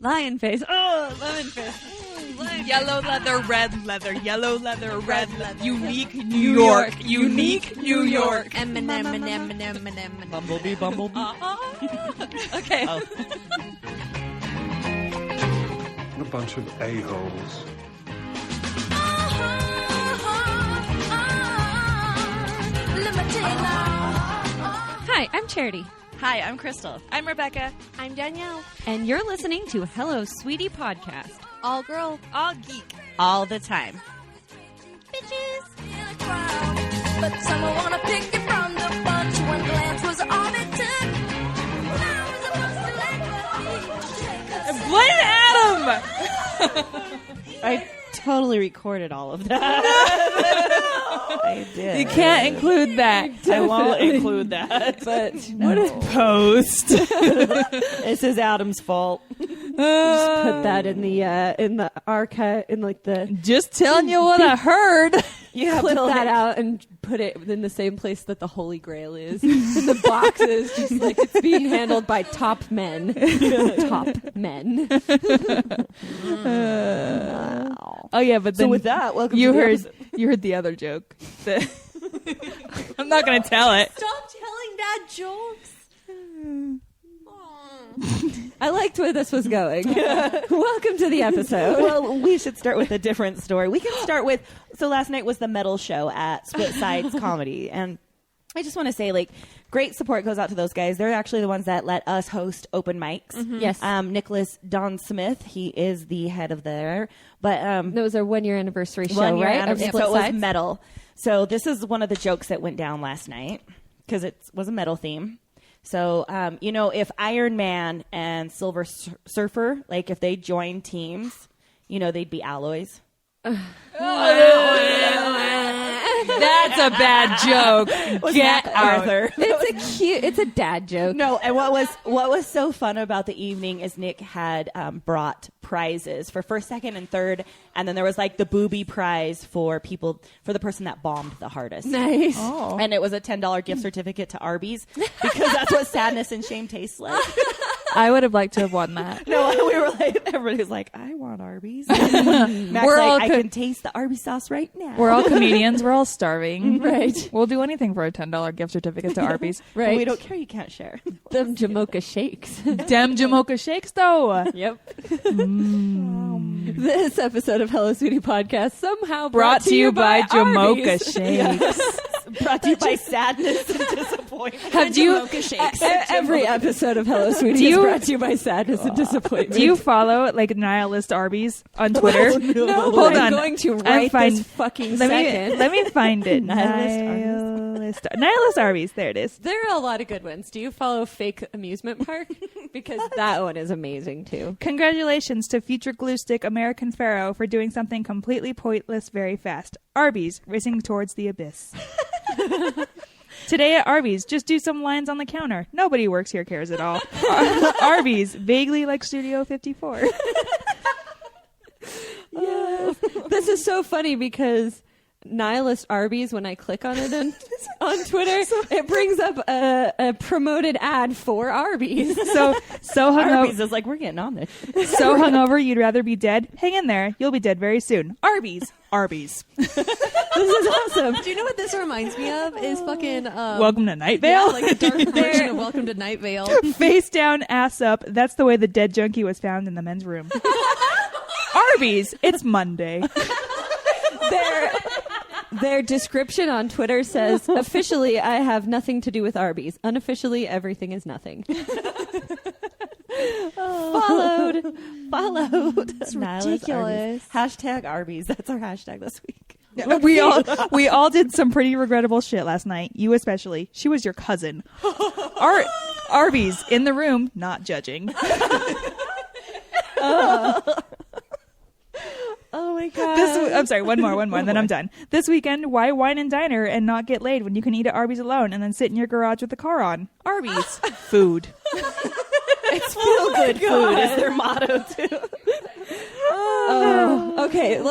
Lion face. Oh, lemon face. Yellow leather, red leather, yellow leather, red leather. Unique New York. York. Unique New York. Bumblebee, bumblebee. Okay. Oh. A bunch of a-holes. Hi, I'm Charity. Hi, I'm Crystal. I'm Rebecca. I'm Danielle. And you're listening to Hello Sweetie Podcast. All girl. All geek. All the time. Bitches. But someone wanna pick you from the bunch. One glance was all it took. I was supposed to let Blame Adam! I totally recorded all of that. I did. You can't include that. I won't include that. But What is post? This is Adam's fault. just put that in the archive, in like the... Just telling you what I heard. You have Clip to that out and put it in the same place that the Holy Grail is. In the boxes, just like it's being handled by top men. Top men. Oh yeah, but then So with that, welcome you to the heard episode. you heard the other joke. I'm not gonna tell it. Stop telling bad jokes. I liked where this was going. Welcome to the episode. Well, we should start with a different story. We can start with, so last night was the metal show at Split Sides Comedy. And I just want to say, like, great support goes out to those guys. They're actually the ones that let us host open mics. Yes. Nicholas Don Smith, he is the head of there. But That was our 1 year anniversary show, 1 year right? anniversary, Of so Split it was Sides? metal. So this is one of the jokes that went down last night because it was a metal theme. So, if Iron Man and Silver Surfer, like if they joined teams, they'd be alloys. That's a bad joke. Get Mac out. Arthur. It's a dad joke. No, and what was so fun about the evening is Nick had brought prizes for first, second, and third, and then there was like the booby prize for the person that bombed the hardest. Nice. Oh. And it was a $10 gift certificate to Arby's because that's what sadness and shame tastes like. I would have liked to have won that. No, we were like, everybody was like, I want Arby's. Mac's We're like, all I can taste the Arby's sauce right now. We're all comedians. We're all starving. Right. We'll do anything for a $10 gift certificate to Arby's. Right. We don't care. You can't share. Them Jamocha shakes. Dem Jamocha shakes, though. Yep. This episode of Hello Sweetie Podcast somehow Brought to you by Jamocha Arby's. shakes. Brought to you by sadness and disappointment. Have you? Every episode of Hello Sweetie is brought to you by sadness and disappointment. Do you follow like nihilist Arby's on Twitter? No, Hold I'm on. going to I'm write fine. this fucking Let second. me find it. Nihilist Nihilist Arby's. There it is. There are a lot of good ones. Do you follow Fake Amusement Park? Because that one is amazing too. Congratulations to future glue stick American Pharaoh for doing something completely pointless very fast. Arby's racing towards the abyss. Today at Arby's, just do some lines on the counter. Nobody works here cares at all. Arby's, vaguely like Studio 54. Yes. This is so funny because Nihilist Arby's, when I click on it on Twitter, it brings up a promoted ad for Arby's. So hungover, Arby's is like, we're getting on this. so hungover you'd rather be dead? Hang in there. You'll be dead very soon. Arby's. Arby's. This is awesome. Do you know what this reminds me of? Is fucking Welcome to Night yeah, Vale. like a dark version of Welcome to Night Vale. Face down, ass up. That's the way the dead junkie was found in the men's room. Arby's. It's Monday. Their description on Twitter says, officially, I have nothing to do with Arby's. Unofficially, everything is nothing. Followed. It's ridiculous. Hashtag Arby's. That's our hashtag this week. We all did some pretty regrettable shit last night. You especially. She was your cousin. Arby's in the room, not judging. Oh my god. I'm sorry, one more, and then I'm done. This weekend, why wine and diner and not get laid when you can eat at Arby's alone and then sit in your garage with the car on? Arby's. Food. It's feel good food is their motto too. Oh, okay. I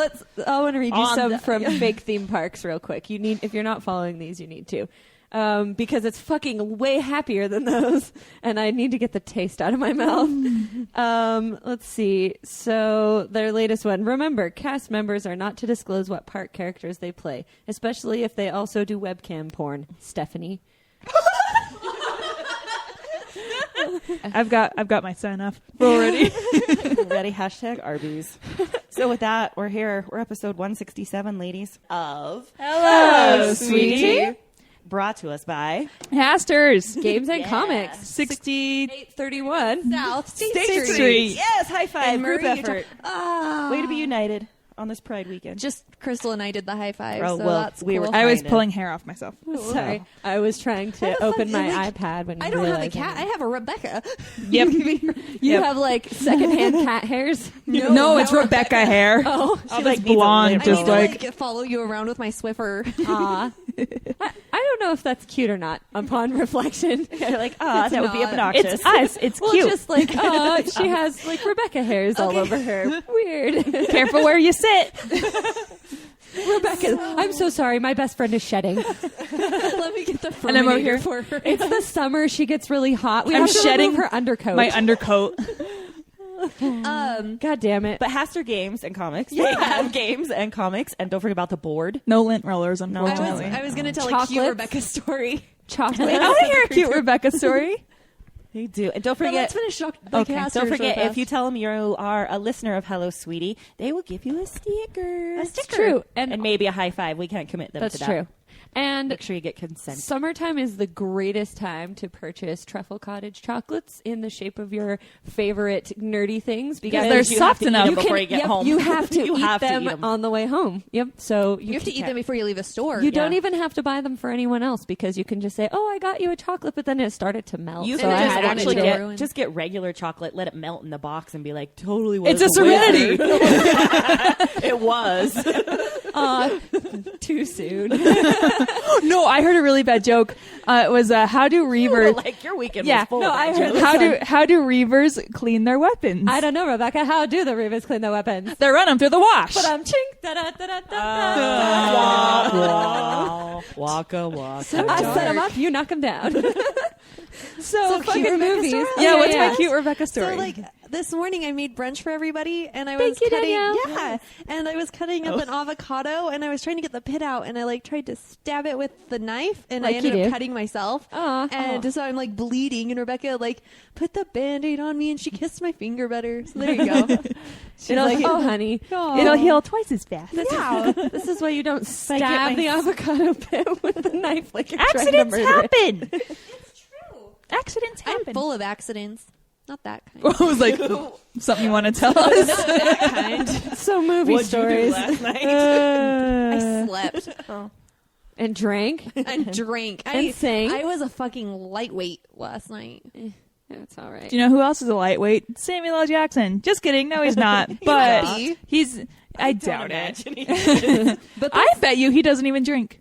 want to read you On some the- from fake theme parks real quick. If you're not following these, you need to. because it's fucking way happier than those, and I need to get the taste out of my mouth. Let's see. So their latest one. Remember, cast members are not to disclose what part characters they play, especially if they also do webcam porn. Stephanie. I've got my sign off already. Ready? Hashtag Arby's. So with that, we're here. We're episode 167, ladies, of Hello, sweetie. Brought to us by Hasters. Games and Comics. 6831 South State Street. Yes, high five, And group Murray, effort. Way to be united on this Pride weekend. Just Crystal and I did the high five. Oh, so well, that's we cool. were- I was Kinda. pulling hair off myself. Sorry, I was trying to open my iPad when you I don't have a realized cat. I have a Rebecca. Yep. You Yep. have like secondhand cat hairs. No, it's Rebecca hair. Oh, She like needs a blonde, lip I just need to like follow you around with my Swiffer. aw. I don't know if that's cute or not. Upon reflection, You're like, that would be not. obnoxious. it's us. It's well, cute. just like she has like Rebecca hairs all over her. Weird. Careful where you sit. Rebecca, I'm so sorry. My best friend is shedding. Let me get the And I'm over Furminator here. for her. It's the summer. She gets really hot. We I'm have to shedding remove her undercoat. My undercoat. God damn it. But Haster Games and Comics. They have games and comics. And don't forget about the board. No lint rollers, unfortunately. I was going to tell a Chocolates. cute Rebecca story. Chocolate. I want to hear a cute Rebecca story. They do. And don't But forget... let's finish Okay, Hasters don't real forget, fast. if you tell them you are a listener of Hello Sweetie, they will give you a sticker. It's true. And maybe a high five. We can't commit them That's to that. true. And Make sure you get consent. summertime is the greatest time to purchase truffle cottage chocolates in the shape of your favorite nerdy things because they're you soft have to eat enough. them before you get home. You have to You eat have to them eat 'em. on the way home. Yep. So You have to eat them before you leave a store. You don't even have to buy them for anyone else because you can just say, "Oh, I got you a chocolate," but then it started to melt. You so can I just had to actually eat it. ruin. get regular chocolate, let it melt in the box, and be like, totally was It's a the Serenity. wizard. It was. Too soon. No, I heard a really bad joke. It was how do reavers? Like your weekend Yeah, was full no, of I that heard joke. How do reavers clean their weapons? I don't know, Rebecca. How do the Reavers clean their weapons? They run them through the wash. But I'm chink da da da da da. Waka waka. I set them up. You knock them down. So cute fucking Rebecca movies. story? yeah, what's my cute Rebecca story? So like this morning I made brunch for everybody and I Thank was you, cutting Danielle. and I was cutting up an avocado and I was trying to get the pit out and I like tried to stab it with the knife and Like I ended you up do. cutting myself. Aw. And so I'm like bleeding and Rebecca like put the Band-Aid on me and she kissed my finger better. So there you go. She's like, "Oh, honey, It'll heal twice as fast. this is why you don't get stab my- the avocado pit with the knife like you're Accidents trying to murder it." happen. Accidents I'm happen. full of accidents. Not that kind. I was like, something you want to tell us? that kind. So movie What'd you do stories last night? I slept. and drank. and drank. And sang. I was a fucking lightweight last night. That's all right. Do you know who else is a lightweight? Samuel L. Jackson. Just kidding. No, he's not. But might be. he's. I doubt it. it. But I bet you he doesn't even drink.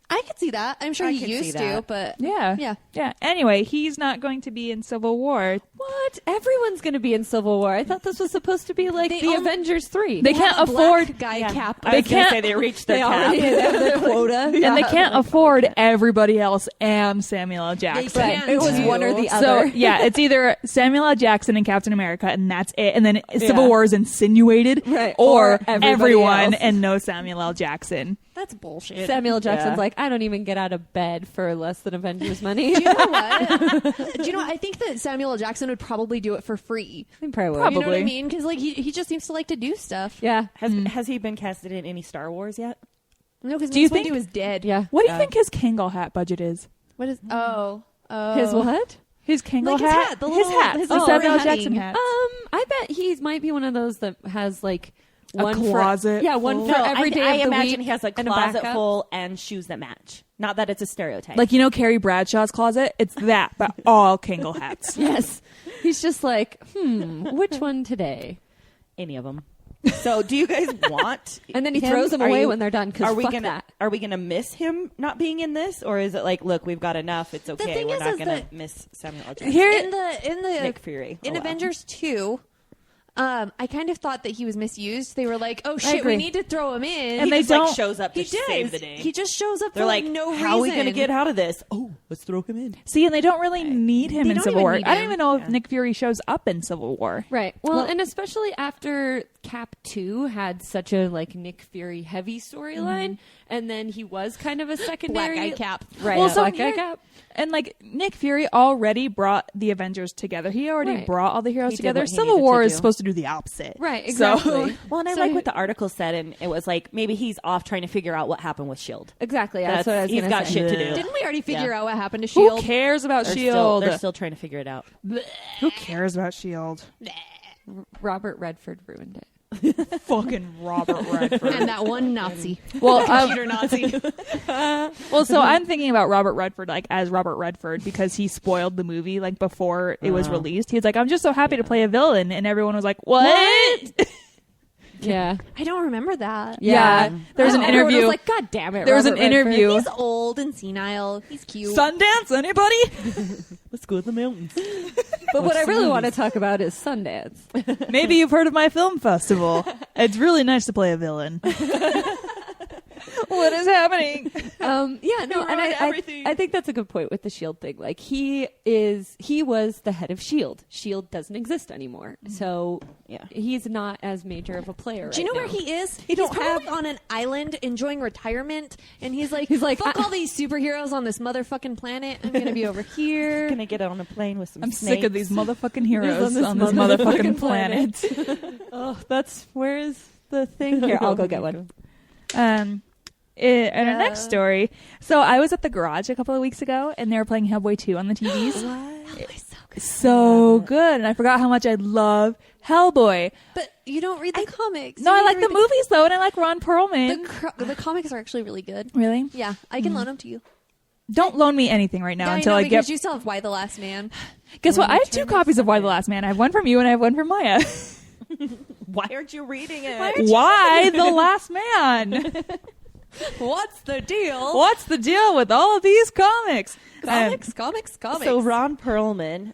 I could see that. I'm sure I he could see used to, that. but Yeah. Yeah. Anyway, he's not going to be in Civil War. What? Everyone's going to be in Civil War. I thought this was supposed to be like They the only- Avengers 3. They have can't a black afford. guy cap. I was They gonna can't- say they reached their They cap. already have their quota. And they can't afford everybody else and Samuel L. Jackson. can't. It was do. one or the So other. yeah, it's either Samuel L. Jackson and Captain America, and that's it. And then Civil Yeah. War is insinuated, Right. Or Or everybody everyone else. and no Samuel L. Jackson. That's bullshit. Samuel Jackson's Yeah. like, I don't even get out of bed for less than Avengers money. Do you know what? Do you know what? I think that Samuel L. Jackson would probably do it for free. He probably would. Probably. You know what I mean? Because like he just seems to like to do stuff. Yeah. Has he been casted in any Star Wars yet? No, because Do you Mace think- Windu is dead. Yeah. What do you think his Kangol hat budget is? What is? Oh. His what? His Kangol Like his hat, the his little- hat, his the little Samuel L. hatting. Jackson hat. I bet he might be one of those that has like A one closet For, yeah, one full. for every day I of the imagine week he has a and closet backup. full and shoes that match. Not that it's a stereotype. Like, you know, Carrie Bradshaw's closet? It's that, but all Kangol hats. Yes. He's just like, which one today? any of them. So, do you guys want? And then he him? throws them Are away you- when they're done because Are we fuck gonna? that. Are we gonna miss him not being in this, or is it like, look, we've got enough. It's okay. thing We're is not gonna that miss Samuel L. Jackson. Here, in the Nick Fury. in Oh, well. Avengers 2, I kind of thought that he was misused. They were like, "Oh shit, agree. we need to throw him in," And He they just, like, don't- shows up to He save does. the day. He just shows up They're for like, no reason. how are we going to get out of this? Oh, let's throw him in. See, and they don't really need him They in don't Civil even War. need I don't him. even know if Nick Fury shows up in Civil War. Right. Well, and especially after Cap 2 had such a like Nick Fury heavy storyline, and then he was kind of a secondary Black Guy Cap. Right. Well, Black so Guy here- Cap. And like Nick Fury already brought the Avengers together. He already Right. brought all the heroes He did together. what he Civil needed War to is do. supposed to do the opposite. Right. So- Exactly. Well, and I So like he- what the article said, and it was like maybe he's off trying to figure out what happened with S.H.I.E.L.D. Exactly. That's what I was he's gonna got say. shit to do. Didn't we already figure Yeah. out what happened to Who Shield? cares about They're Shield? they're still trying to figure it out. Who cares about Shield? Robert Redford ruined it. Fucking Robert Redford. And that one Nazi, Well, computer Nazi. so I'm thinking about Robert Redford like as Robert Redford because he spoiled the movie like before it was released. He's like, I'm just so happy to play a villain, and everyone was like, what? Yeah. I don't remember that. Yeah. There's an Everyone interview. was like, God damn it. There was Robert an Redford." interview. He's old and senile. He's cute. Sundance, anybody? Let's go to the mountains. But what I really want to talk about is Sundance. Maybe you've heard of my film festival. It's really nice to play a villain. What is happening? Yeah, no, and ruined I everything. I think that's a good point with the Shield thing. Like he was the head of Shield. Shield doesn't exist anymore, so Yeah. he's not as major of a player. Do you know right where now. he is? He's probably on an island enjoying retirement, and he's like, fuck all these superheroes on this motherfucking planet. I'm gonna be over here. Gonna get on a plane with some I'm snakes. sick of these motherfucking heroes on on this this motherfucking motherfucking planet. Oh, that's where is the thing here? I'll go get one. And our next story. So I was at the garage a couple of weeks ago, and they were playing Hellboy 2 on the TVs. So good. And I forgot how much I love Hellboy. But you don't read the comics. No, You I need like to the read movies though, and I like Ron Perlman. The comics are actually really good. Really? Yeah, I can loan them to you. Don't loan me anything right now Yeah, until I I know, because get. you still have Why the Last Man. Guess what? I have 2 copies of Why the Last Man. I have one from you, and I have one from Maya. Why aren't you reading it? Why the Last Man? What's the deal? What's the deal with all of these comics? Comics. So Ron Perlman,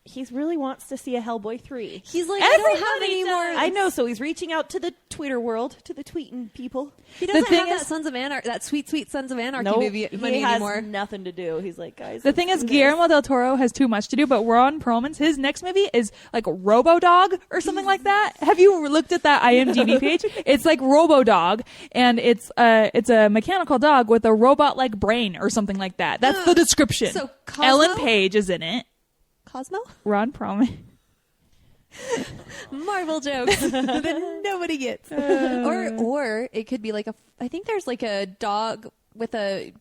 he really wants to see a Hellboy 3. He's like, I don't have Everybody any more. I know, so he's reaching out to the Twitter world, to the tweeting people. He doesn't thing have that is- Sons of Anarchy, that sweet Sons of Anarchy No, movie he money has anymore. nothing to do. He's like, guys. The thing is, Guillermo del Toro has too much to do, but Ron Perlman's his next movie is like Robo-Dog or something like that. Have you looked at that IMDb page? It's like Robo-Dog, and it's a mechanical dog with a robot-like brain or something like that. That's the description. So Cosmo? Ellen Page is in it. Cosmo? Ron Perlman. Marvel jokes that nobody gets. Or it could be like I think there's like a dog with a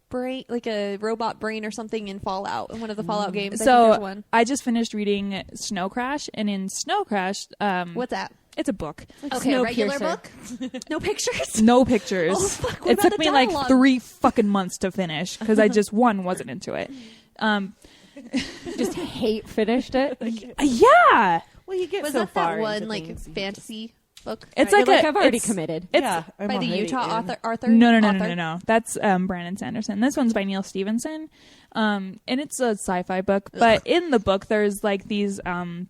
brain, like a robot brain or something in Fallout, in one of the Fallout games. I think there's So one. I just finished reading Snow Crash, and in Snow Crash, What's that? it's a book. Okay, regular Snowpiercer. book? No pictures? No pictures. Oh, fuck, what it about took the me like dialogue? 3 fucking months to finish because I just wasn't into it. Just hate finished it. Yeah, Well, you get Was so that far that one into like things, you fantasy book? it's You're like I've already it's- committed. It's, yeah, I'm By the already Utah in. author? No. That's Brandon Sanderson. This one's by Neil Stephenson, and it's a sci-fi book. But in the book, there's like these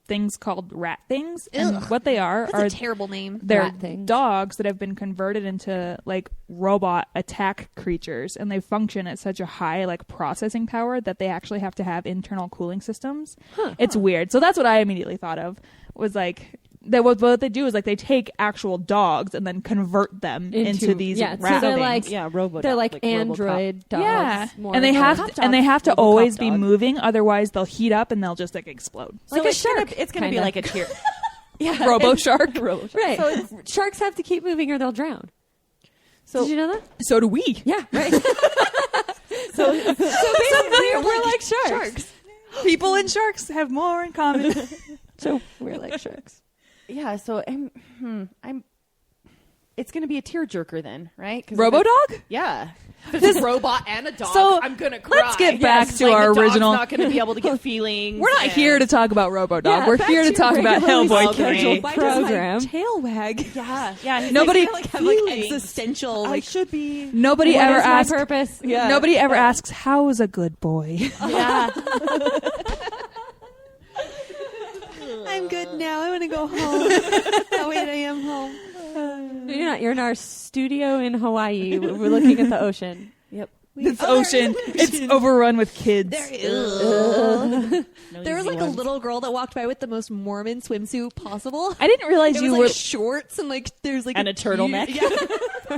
things called rat things, and Ugh. what they are That's a terrible name. they're Rat things. dogs that have been converted into like robot attack creatures, and they function at such a high like processing power that they actually have to have internal cooling systems. It's weird. So that's what I immediately thought of was like that. What they do is like they take actual dogs and then convert them into these yeah, rat so they're things. like Yeah, Robodog, they're like like android dogs. Yeah, more and they than have Robocop and they have to dog. always Robocop be dog. moving, otherwise they'll heat up and they'll just like explode. Like So a shark, It's gonna be kinda. like a tier. Yeah, Robo shark. Right. So sharks have to keep moving or they'll drown. So Did you know that? So do we. Yeah, right. so basically we're like sharks. People and sharks have more in common. So we're like sharks. yeah, so I'm. It's gonna be a tearjerker then, right? 'Cause Robodog? Yeah. This robot and a dog. So, I'm gonna cry. let's get back to like our the dog's original. not gonna be able to get feelings. We're not here to talk about Robodog. Yeah, We're back here to to talk about regularly Hellboy scheduled 3. Why does my program. tail wag? Yeah, yeah. he's Nobody- I have like feelings. existential. I Like, should be. Nobody What ever is my asks. purpose? Yeah. Nobody ever asks how is a good boy. Yeah. I'm good now. I want to go home. Oh, wait, I am home. You're not. You're in our studio in Hawaii. We're looking at the ocean. Yep. This ocean, it's overrun with kids. There was like a little girl that walked by with the most Mormon swimsuit possible. I didn't realize It you was were. like shorts and like there's like And a turtleneck. Yeah.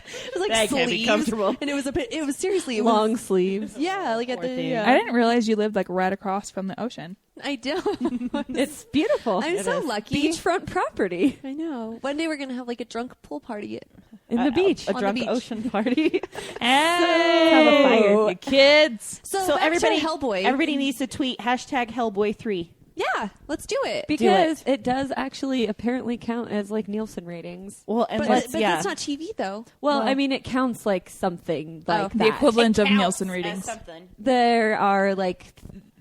It was like That can't be sleeves, comfortable. and it was a bit. It was seriously it was, Long sleeves. Yeah, like at Poor the. thing. Yeah. I didn't realize you lived like right across from the ocean. I don't. It's beautiful. I'm so lucky. Beachfront property I know. One day we're gonna have like a drunk pool party. in the beach. A On the drunk beach. ocean party. Have a fire. you kids. So So back to everybody, Hellboy. everybody needs to tweet #Hellboy3. Yeah, let's do it. Because it does actually apparently count as like Nielsen ratings. Well, and But, let's but yeah. that's not TV though. Well, I mean, it counts like something like The that. equivalent of Counts Nielsen as ratings. something. There are like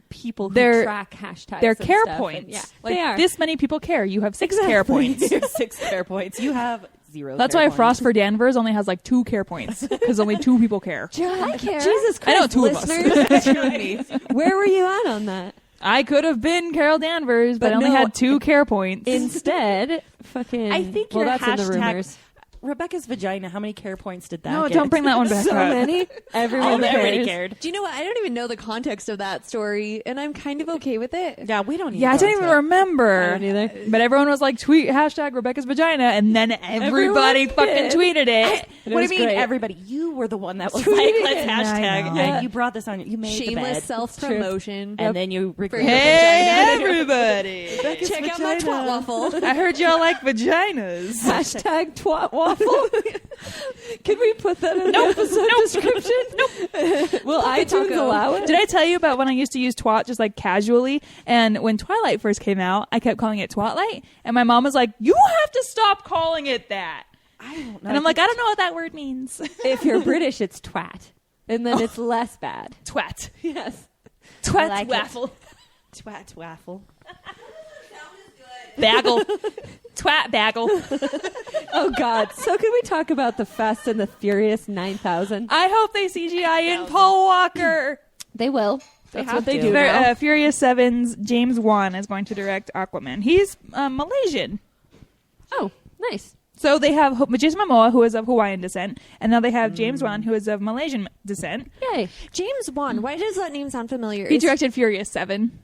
people who They're- track hashtags. They're and care stuff, and points. yeah, Like, they are. this many people care. You have 6 care points. 6 care points. You have 0. That's care why points. Frost for Danvers only has like 2 care points because only 2 people care. I care. Jesus I know Christ, 2 of us. listeners. Where were you at on that? I could have been Carol Danvers, but But I only no, had 2 care points. Instead, fucking. I think well, your that's in the hashtag- rumors. Rebecca's vagina. How many care points did that? No, get? don't bring that one back So up. many. Everyone Everybody cares. cared. Do you know what? I don't even know the context of that story, and I'm kind of okay with it. Yeah, we don't. Need Yeah, I to don't go even into it. remember. I don't either. But everyone was like, tweet #Rebecca's vagina, and then everybody Everyone fucking did. tweeted it. It What do was you mean, great. everybody? You were the one that was Tweeted like, it. let's Yeah, I hashtag, know. and you brought this on. You made the Shameless bed, self promotion. and then you regret Hey, it. everybody. Check out my twat waffle. I heard y'all like vaginas. Hashtag twat waffle. Can we put that in the episode description? Nope. Will iTunes taco. allow it? Did I tell you about when I used to use twat just like casually? And when Twilight first came out, I kept calling it Twatlight. And my mom was like, you have to stop calling it that. I don't know. And I'm like, I don't know what that word means. If you're British, it's twat. And then it's less bad. Twat. Yes. Twat like it. waffle. twat waffle. Bagel. Twat bagel. Oh, God. So can we talk about the Fast and the Furious 9000? I hope they CGI in Paul Walker. They will. That's have what they to. do now. Furious 7's James Wan is going to direct Aquaman. He's Malaysian. Oh, nice. So they have Jason Momoa, who is of Hawaiian descent, and now they have James Wan, who is of Malaysian descent. Yay. James Wan. Why does that name sound familiar? He directed Furious 7.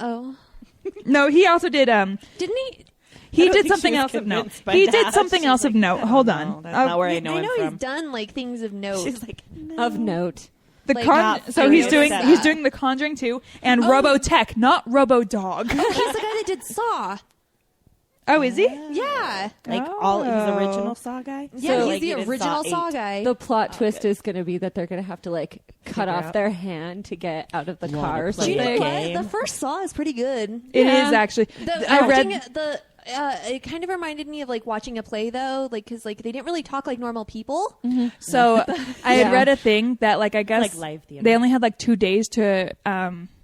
Oh, No, he also did. didn't he? He don't did think something she was else of note. convinced by He that. did something She's else of like, note. I Hold don't on. know. That's not where I know I him know from. he's done like things of note. She's like, Of note. The Like, so he's Furious doing 7. he's doing The Conjuring 2 and Robotech, not Robodog. Oh, he's the guy that did Saw. Oh, is he? Yeah. like Oh. all he's original Saw guy. Yeah, So, he's the he did original Saw 8. guy. The plot twist is going to be that they're going to have to like cut Figure off out. their hand to get out of the Wanna car or play Do you know something. game. what? The first Saw is pretty good. It Yeah. is actually. The I acting, read. it kind of reminded me of like watching a play though, like because like they didn't really talk like normal people. So I had Yeah. read a thing that like I guess Like live theater. they only had like 2 days to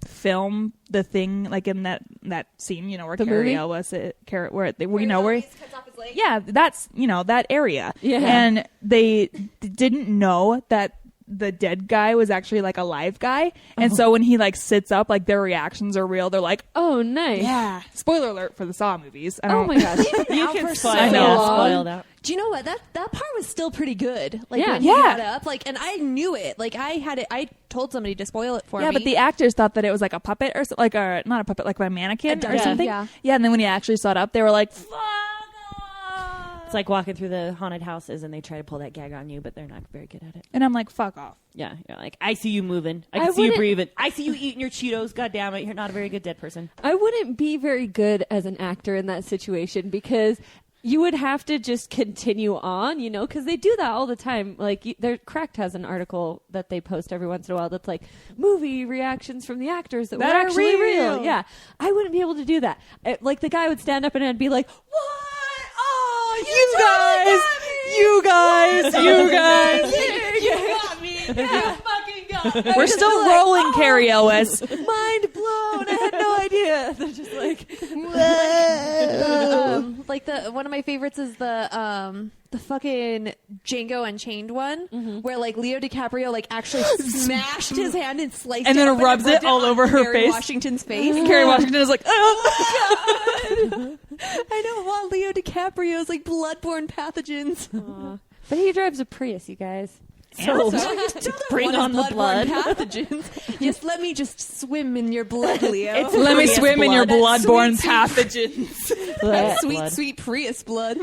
film the thing like in that scene, you know, where The movie? Carrie was where yeah, that's that area. Yeah. And they didn't know that the dead guy was actually like a live guy, and so when he like sits up, like their reactions are real. They're like, Oh, nice. yeah. Spoiler alert for the Saw movies. I Oh don't- my gosh. You can Spoiled. I know. Yeah, spoiled out. Do you know what that part was still pretty good? Like Yeah. when he Yeah. got up, like, and I knew it. Like I had it. I told somebody to spoil it for me. Yeah, but the actors thought that it was like a puppet or like a not a puppet, like a mannequin or dummy, something. yeah. Yeah, and then when he actually saw it up, they were like, "Fuck off." It's like walking through the haunted houses and they try to pull that gag on you, but they're not very good at it. And I'm like, "Fuck off." Yeah, you're like, I see you moving. I I can see you wouldn't- breathing. I see you eating your Cheetos. God damn it, you're not a very good dead person. I wouldn't be very good as an actor in that situation because you would have to just continue on, you know, because they do that all the time. Like, Cracked has an article that they post every once in a while that's like movie reactions from the actors that were That are actually real. real. Yeah, I wouldn't be able to do that. Like, the guy would stand up and I'd be like, "What? Oh, You guys. you got me. You fucking got me." We're still rolling, Carrie Elwes. Mind blown. I had no idea. They're just like, Like one of my favorites is the fucking Django Unchained one, where like Leo DiCaprio like actually smashed his hand and sliced And it then up rubs it rubbed all on over her Kerry face. Washington's face. And Kerry Washington is like, oh. God. I don't want Leo DiCaprio's like bloodborne pathogens. But he drives a Prius, you guys. So Bring on the blood. pathogens. Just let me just swim in your blood, Leo. Let me Prius swim in your blood. bloodborne Sweet, pathogens. Blech. sweet, Blood. sweet Prius blood.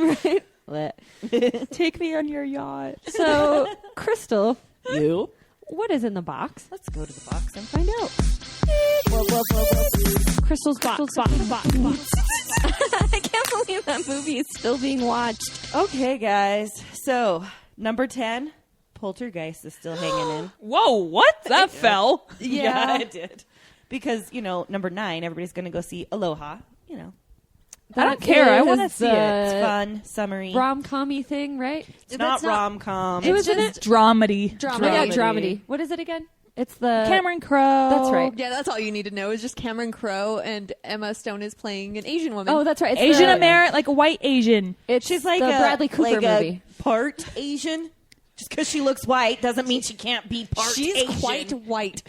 Blech. Take me on your yacht. So, Crystal, You? what is in the box? Let's go to the box and find out. Crystal's box. I can't believe that movie is still being watched. Okay, guys. So, number 10, Poltergeist is still hanging in. Whoa, what? That fell. Yeah, it did. Because, number 9, everybody's going to go see Aloha. I don't care. I is want to see it. It's fun, summery. Rom-com-y thing, right? It's not rom-com. It was in it? Dramedy. Drama. Yeah, Dramedy. dramedy. What is it again? It's the Cameron Crowe. That's right. Yeah, that's all you need to know is just Cameron Crowe and Emma Stone is playing an Asian woman. Oh, that's right. It's Asian the, American, like a white Asian. She's like the the Bradley Cooper movie. Part Asian. Just because she looks white doesn't mean she can't be part she's Asian. quite white.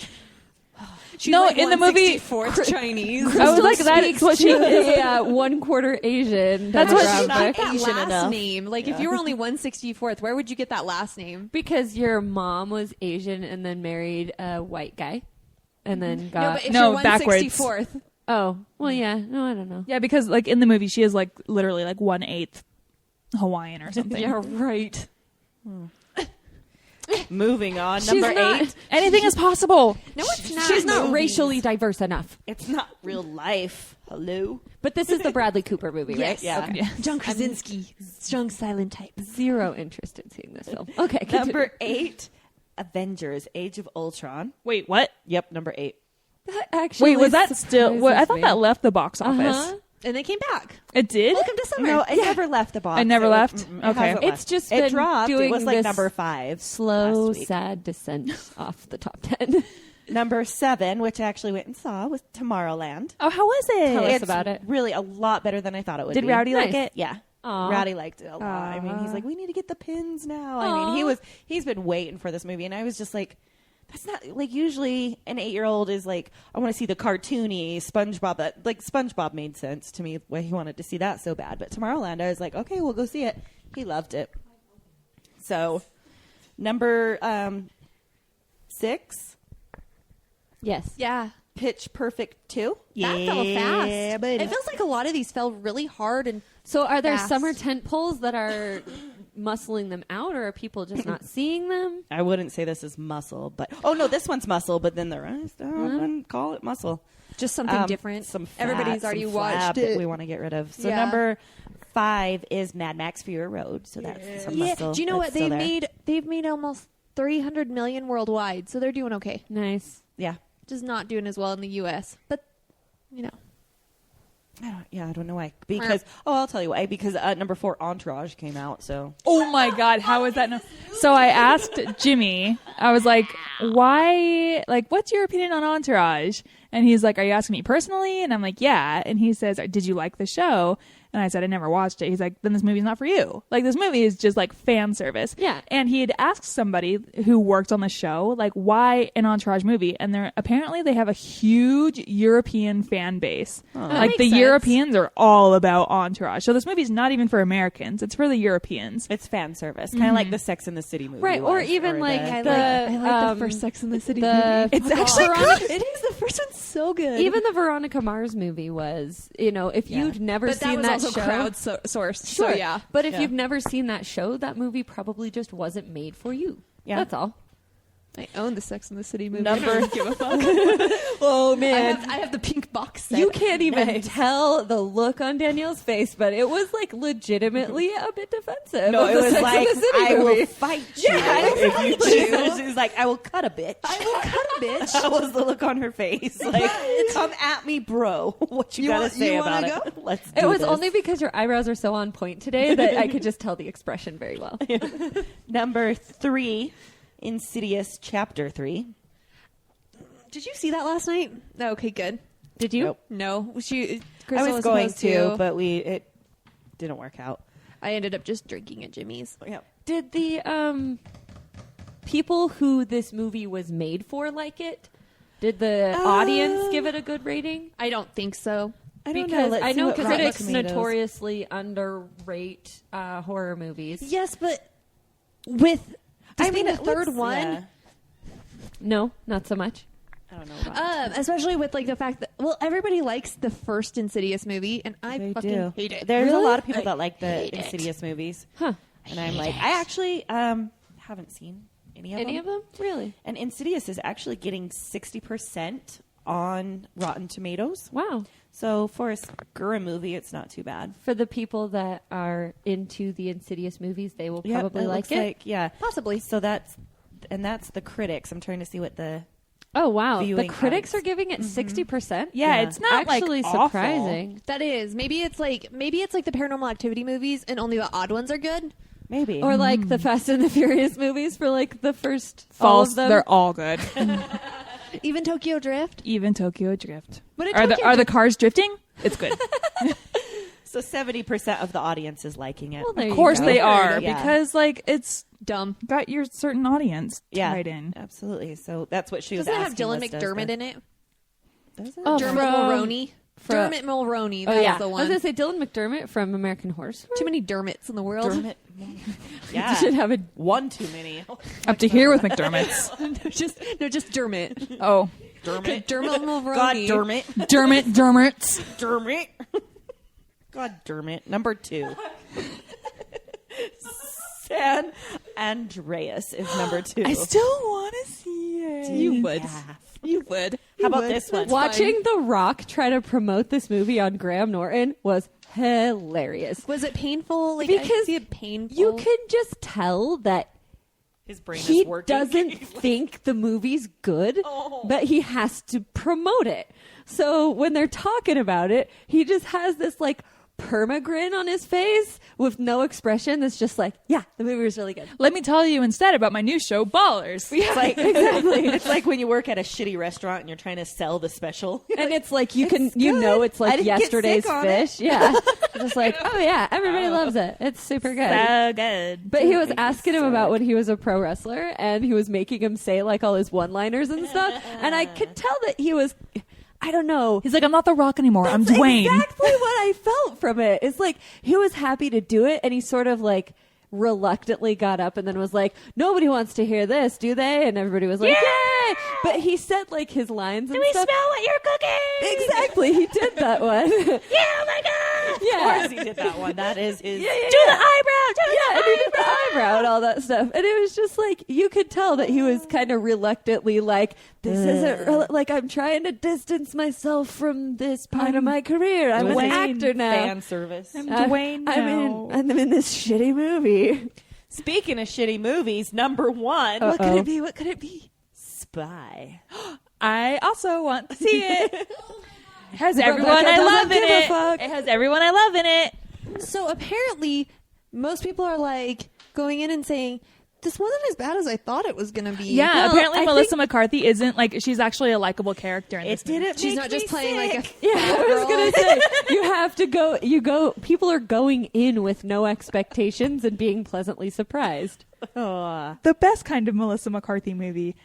She's No, like in the movie- 1/64 Chinese. I was like, that's what she is. Yeah, 1/4 Asian. That's what Why she- would you not get that Asian last enough. name? Like, if you were only 1/64th, where would you get that last name? Because your mom was Asian and then married a white guy, and then No, got. but if No, you're backwards. 1/64th, Oh, well, yeah. No, I don't know. Yeah, because like in the movie, she is like literally like 1/8 Hawaiian or something. Yeah, right. Moving on. She's Number not- 8. Anything is possible. no, it's not. She's not movies. racially diverse enough. It's not real life. Hello? But this is the Bradley Cooper movie, right? Yes. Yeah. Yeah. John Krasinski, strong silent type. Zero interest in seeing this film. Okay, continue. Number 8, Avengers, Age of Ultron. Wait, what? Yep, number 8. That actually Wait, was that still? What, I thought surprises that left the box office. Uh-huh. And they came back. It did. Welcome to summer. No, it never left the box. It never left? It Okay. hasn't It's left. just it been dropped. doing It was like this number 5. slow, last week. sad descent off the top 10. Number 7, which I actually went and saw, was Tomorrowland. Oh, how was it? Tell us It's about it. really a lot better than I thought it would Did be. Rowdy like Nice. it? Yeah. Aw. Rowdy liked it a lot. I mean, he's like, we need to get the pins now. I mean, he's been waiting for this movie, and I was just like, that's not like usually an 8-year-old is like, I want to see the cartoony SpongeBob. That like SpongeBob made sense to me why he wanted to see that so bad. But Tomorrowland, I was like, okay, we'll go see it. He loved it. So, number 6, Yes. Yeah. Pitch Perfect 2. That fell fast. Yeah, buddy. It feels like a lot of these fell really hard and So are there Fast. summer tent poles that are muscling them out, or are people just not seeing them? I wouldn't say this is muscle, but oh no, this one's muscle. But then the rest, I wouldn't call it muscle. just something different. Some fat, Everybody's already some flab watched that it. we want to get rid of. So Yeah. number 5 is Mad Max Fury Road. So that's some Yeah. muscle. Do you know that's what still they've there. made? They've made almost 300 million worldwide, so they're doing okay. Nice. Yeah. Just not doing as well in the U.S. But I don't know why. Because I'll tell you why. Because number 4 Entourage came out. So Oh my God, how is that? No? So I asked Jimmy, I was like, why, like, what's your opinion on Entourage? And he's like, are you asking me personally? And I'm like, yeah. And he says, did you like the show? And I said, I never watched it. He's like, then this movie's not for you. Like, this movie is just like fan service. Yeah. And he had asked somebody who worked on the show, like, why an Entourage movie? And apparently they have a huge European fan base. Like, makes the sense. Europeans are all about Entourage. So this movie's not even for Americans. It's for the Europeans. it's fan service, kind of like the Sex and the City movie, Right, or was, even like the- I the, like the first Sex in the City the- movie. It's actually good. It is. The first one's so good. even the Veronica Mars movie was, if you'd never but that seen was that also show. crowdsourced. Sure, So yeah. But if Yeah. you've never seen that show, that movie probably just wasn't made for you. Yeah. That's all. I own the Sex and the City movie. Number- I don't give a fuck. Oh I have the pink box set. You can't even tell the look on Danielle's face, but it was like legitimately a bit defensive. No, of it the was Sex like, and the City I movie. will fight you. If you She's like, I will cut a bitch. I will cut a bitch. That was the look on her face. Like, come at me, bro. What you, You gotta want- say you about wanna it? Let's do It was this. only because your eyebrows are so on point today that I could just tell the expression very well. Number 3, Insidious Chapter 3. Did you see that last night? Okay, good. Did you? Nope. No, I Crystal was going supposed to, but didn't work out. I ended up just drinking at Jimmy's. Yeah. Did the people who this movie was made for like it? Did the audience give it a good rating? I don't think so. I don't know. Because Let's I see know what Rotten critics Tomatoes- notoriously underrate horror movies. Yes, but with I mean, the third one, yeah. No, not so much. I don't know. especially with like the fact that everybody likes the first Insidious movie, and I They fucking do. hate it. There's Really? a lot of people that like the hate it. Insidious movies. Huh. And I'm like, I actually haven't seen any of them. Any of them? Really? And Insidious is actually getting 60% on Rotten Tomatoes. Wow. So for a scurry movie, it's not too bad. For the people that are into the Insidious movies, they will Yeah, probably it like looks it. yeah. Possibly. So that's the critics. I'm trying to see what the Oh, wow. The viewing critics counts. are giving it 60%? Yeah, Yeah. it's not Actually like awful. surprising. That is maybe it's like the Paranormal Activity movies, and only the odd ones are good. maybe. Or like the Fast and the Furious movies for like the first all False. of them. They're all good. Even Tokyo Drift. Even Tokyo Drift. But in Are Tokyo the cars drifting? It's good. So 70% of the audience is liking it. Well, there Of you course go. they are Yeah. because like it's dumb. got your certain audience Yeah, tied in. absolutely. So that's what she was Doesn't it have asking. Dylan was, does McDermott the- in it? Does it? Oh, Dermot from- Mulroney. Dermot Mulroney. That Oh, yeah. was the I was one. going to say Dylan McDermott from American Horror Story. Too many Dermots in the world. Dermot. You Yeah. should have a... One too many. Up to here with McDermott's. no, just Dermot. Oh, Dermot. Dermot Mulroney. God, Dermot. Dermot's. Dermot. God, Dermot. Number 2. San Andreas is number 2. I still want to see it. You would. You would. How about this one? Watching The Rock try to promote this movie on Graham Norton was hilarious. Was it painful? Like, Because I see it painful. You can just tell that His brain he is working. doesn't He's like, think the movie's good, but he has to promote it. So when they're talking about it, he just has this like perma-grin on his face with no expression that's just like, yeah, the movie was really good. Let me tell you instead about my new show, Ballers. It's like exactly. It's like when you work at a shitty restaurant and you're trying to sell the special. And it's like you know it's I like didn't get yesterday's sick on fish. Yeah. Just like, oh yeah, everybody loves it. It's super good. So good. But he was asking him about when he was a pro wrestler, and he was making him say like all his one-liners and stuff. And I could tell that he was, I don't know. He's like, I'm not The Rock anymore. I'm Dwayne. Exactly what I felt from it. It's like he was happy to do it, and he sort of like reluctantly got up and then was like, nobody wants to hear this, do they? And everybody was like, yay! But he said like his lines and stuff. Smell what you're cooking. Exactly. He did that one. Yeah, oh my god. Yeah. Of course he did that one. That is his. Yeah, yeah, Do yeah. the eyebrow. Yeah, and he did the eyebrow and all that stuff. And it was just like, you could tell that he was kind of reluctantly like, this isn't, like, I'm trying to distance myself from this part of my career. I'm an Dwayne actor now. Fan service. I'm Dwayne now. I'm in this shitty movie. Speaking of shitty movies, number 1. Uh-oh. What could it be? What could it be? Spy. I also want to see it. It has Rebecca everyone I doesn't love in give a it. fuck. It has everyone I love in it. So apparently, most people are like going in and saying, this wasn't as bad as I thought it was going to be. Yeah, Well, apparently I Melissa think- McCarthy isn't like, she's actually a likable character in this It didn't. She's make not just me playing like a sick. Yeah, I was girl. going to say, you have to go, people are going in with no expectations and being pleasantly surprised. Oh, The best kind of Melissa McCarthy movie.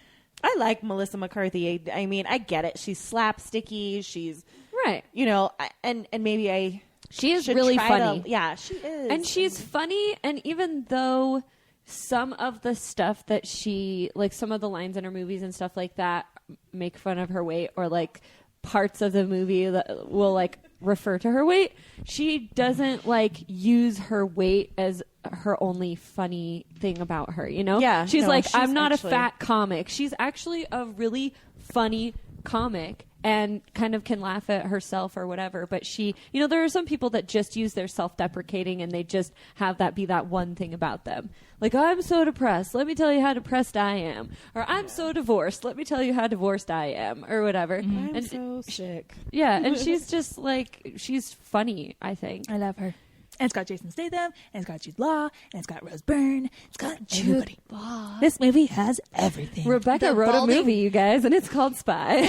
I like Melissa McCarthy. I mean, I get it. She's slapsticky. She's, Right. you know, and maybe I She is should really try funny. yeah, she is. And she's funny, and even though some of the stuff that she, like some of the lines in her movies and stuff like that make fun of her weight, or like parts of the movie that will like refer to her weight, she doesn't like use her weight as her only funny thing about her, you know? Yeah, She's no, like, she's I'm not actually- a fat comic. She's actually a really funny comic and kind of can laugh at herself or whatever. But she, you know, there are some people that just use their self-deprecating and they just have that be that one thing about them. Like, I'm so depressed. Let me tell you how depressed I am. Or I'm so divorced. Let me tell you how divorced I am. Or whatever. I'm And so sick. yeah, and she's just like, she's funny, I think. I love her. And it's got Jason Statham, and it's got Jude Law, and it's got Rose Byrne. It's got everybody. This movie has everything. Rebecca The wrote balding- a movie, you guys, and it's called Spy.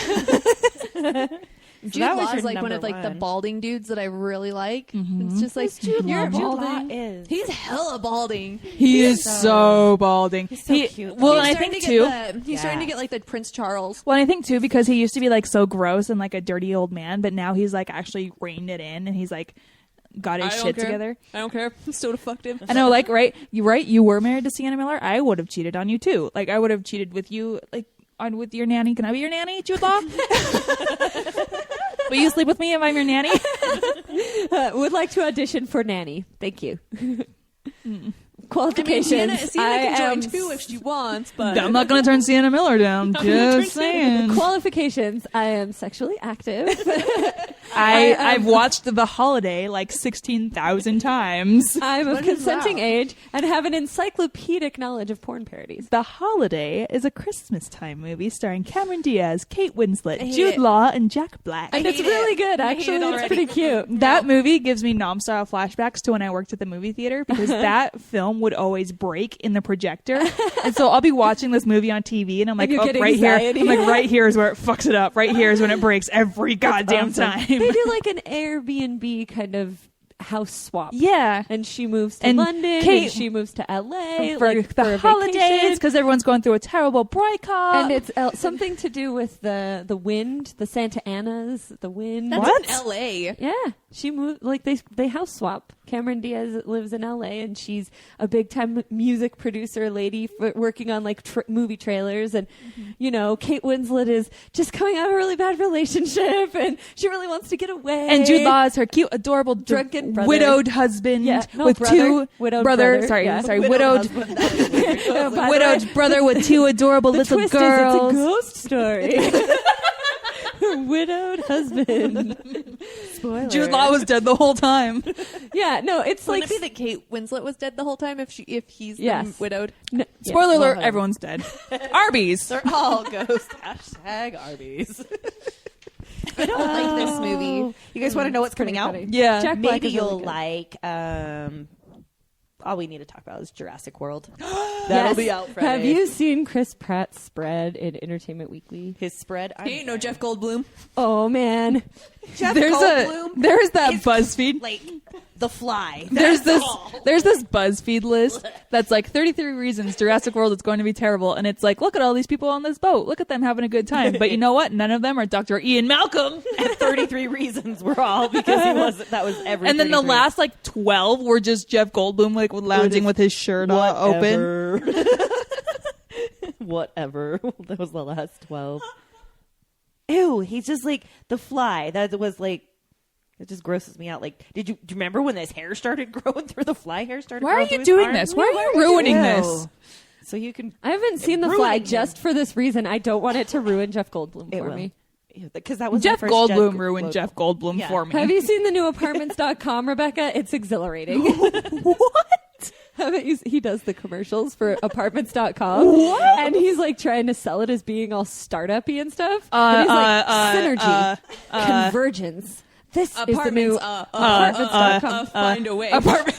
Jude that was Law your is like one of number like the one. balding dudes that I really like. It's just like Jude Law you're balding? is. He's hella balding. He is so balding. so cute. Well, He's and I starting think to too. get he's starting to get like the Prince Charles. Well, and I think too because he used to be like so gross and like a dirty old man, but now he's like actually reined it in and he's like got his shit together. I don't care. Still would have fucked him. I know, like, right? You were married to Sienna Miller. I would have cheated on you too. Like, I would have cheated with you, like, on with your nanny. Can I be your nanny, Jude Law? Will you sleep with me if I'm your nanny? Would like to audition for nanny. Thank you. Qualifications. Sienna can am join too if she wants, but I'm not going to turn Sienna Miller down. Just saying. Qualifications. I am sexually active. I've watched The Holiday like 16,000 times. I'm of What is consenting that? age and have an encyclopedic knowledge of porn parodies. The Holiday is a Christmas time movie starring Cameron Diaz, Kate Winslet, hate Jude it. Law, and Jack Black. And it's hate really it. good, I hate actually. it It's already. pretty cute. That movie gives me nom-style flashbacks to when I worked at the movie theater because that film would always break in the projector. And so I'll be watching this movie on TV and I'm like, And you oh, get right anxiety. here. I'm like, right here is where it fucks it up. Right here is when it breaks every goddamn time. They do like an Airbnb kind of house swap. Yeah. And she moves to And London Kate- and she moves to LA For like, the for a holidays vacation. because everyone's going through a terrible breakup. And it's something to do with the wind, the Santa Anas, the wind. that's What? in L.A. Yeah, she moved like they house swap. Cameron Diaz lives in LA and she's a big time music producer lady working on like movie trailers and you know Kate Winslet is just coming out of a really bad relationship and she really wants to get away. And Jude Law is her cute, adorable, Drunken brother. widowed husband with brother. two Widowed brother. brother, Sorry, yeah. sorry, Widowed widowed, husband, that was weird. By the way, widowed brother with two adorable the little twist girls. is it's a ghost story. Her widowed husband. Spoiler. Jude Law was dead the whole time. Yeah, no, it's Wouldn't like it be that Kate Winslet was dead the whole time if he's Yes. widowed? No, yeah, Spoiler alert: well, everyone's dead. Arby's. They're all ghost. Hashtag Arby's. I don't like this movie. You guys want to know what's coming out? funny. Yeah. Jack Black Maybe is really you'll good. like. All we need to talk about is Jurassic World. That'll Yes. be out Friday. Have you seen Chris Pratt's spread in Entertainment Weekly? His spread? He ain't no Jeff Goldblum. Oh man, Jeff There's Goldblum. that is BuzzFeed. Like The Fly. There's That's this all. there's this BuzzFeed list that's like 33 reasons Jurassic World is going to be terrible, and it's like, look at all these people on this boat, look at them having a good time, but you know what? None of them are Dr. Ian Malcolm. And 33 reasons were all because he wasn't. That was every. And then the 33. last like 12 were just Jeff Goldblum like lounging with his shirt open. Whatever. That was the last 12. Ew, he's just like The Fly. That was like. It just grosses me out. Like, do you remember when this hair started growing through the fly hair started? Why are growing you through his doing arm? this? Why are you ruining this? So you can. I haven't seen The Ruining Fly him. just for this reason. I don't want it to ruin Jeff Goldblum It for will. me. Because that was Jeff my first Goldblum Jeff ruined Goldblum. Jeff Goldblum Yeah. for me. Have you seen the new Apartments.com, Rebecca? It's exhilarating. What? Haven't you? He does the commercials for Apartments.com. What? And he's like trying to sell it as being all startup-y and stuff. And he's like, synergy, convergence. This is the new Apartments.com. Find a way. Apartment.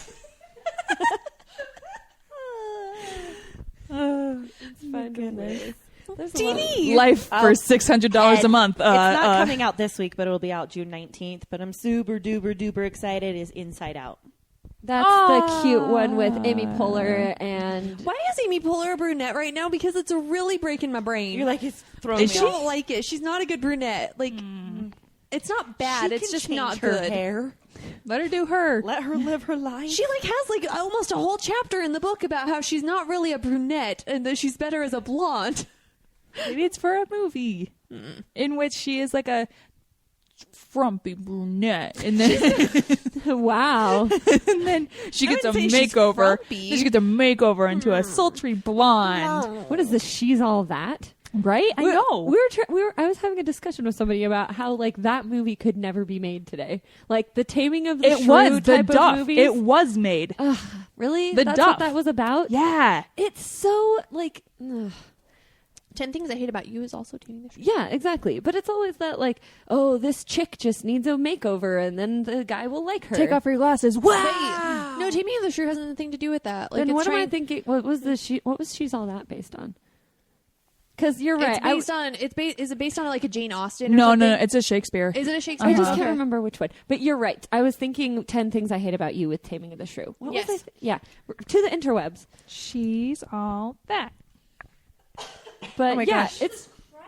Find a way. There's a TV. Life for $600 a month. It's not coming out this week, but it'll be out June 19th. But I'm super duper duper excited. Is Inside Out. That's the cute one with Amy Poehler and Why is Amy Poehler a brunette right now? Because it's really breaking my brain. You're like it's throwing I me don't off. like it. She's not a good brunette. Like, it's not bad. She It's can just change not her good. hair. Let her do her. Let her live her life. She like has like almost a whole chapter in the book about how she's not really a brunette and that she's better as a blonde. Maybe it's for a movie in which she is like a frumpy brunette, and then wow. and then she gets a wouldn't say she's makeover. frumpy. Then she gets a makeover into a sultry blonde. What is this? She's all that. Right? I know. I was having a discussion with somebody about how like that movie could never be made today. Like the Taming of the It Shrew was the type of Duff. movies. It was made. Really? The That's Duff. what that was about? Yeah. It's so like 10 Things I Hate About You is also Taming the Shrew. yeah, exactly. But it's always that like, oh, this chick just needs a makeover and then the guy will like her. Take off your glasses. Wow. No, Taming of the Shrew has nothing to do with that. Like, Then it's what am I trying- thinking? What was She's All That based on? Because you're right. Is it based on like a Jane Austen? Or No, something? it's a Shakespeare. Is it a Shakespeare? I just Okay. can't remember which one. But you're right. I was thinking 10 Things I Hate About You with Taming of the Shrew. What Yes. was I yeah. To the interwebs. She's all that. But Oh my yeah, gosh.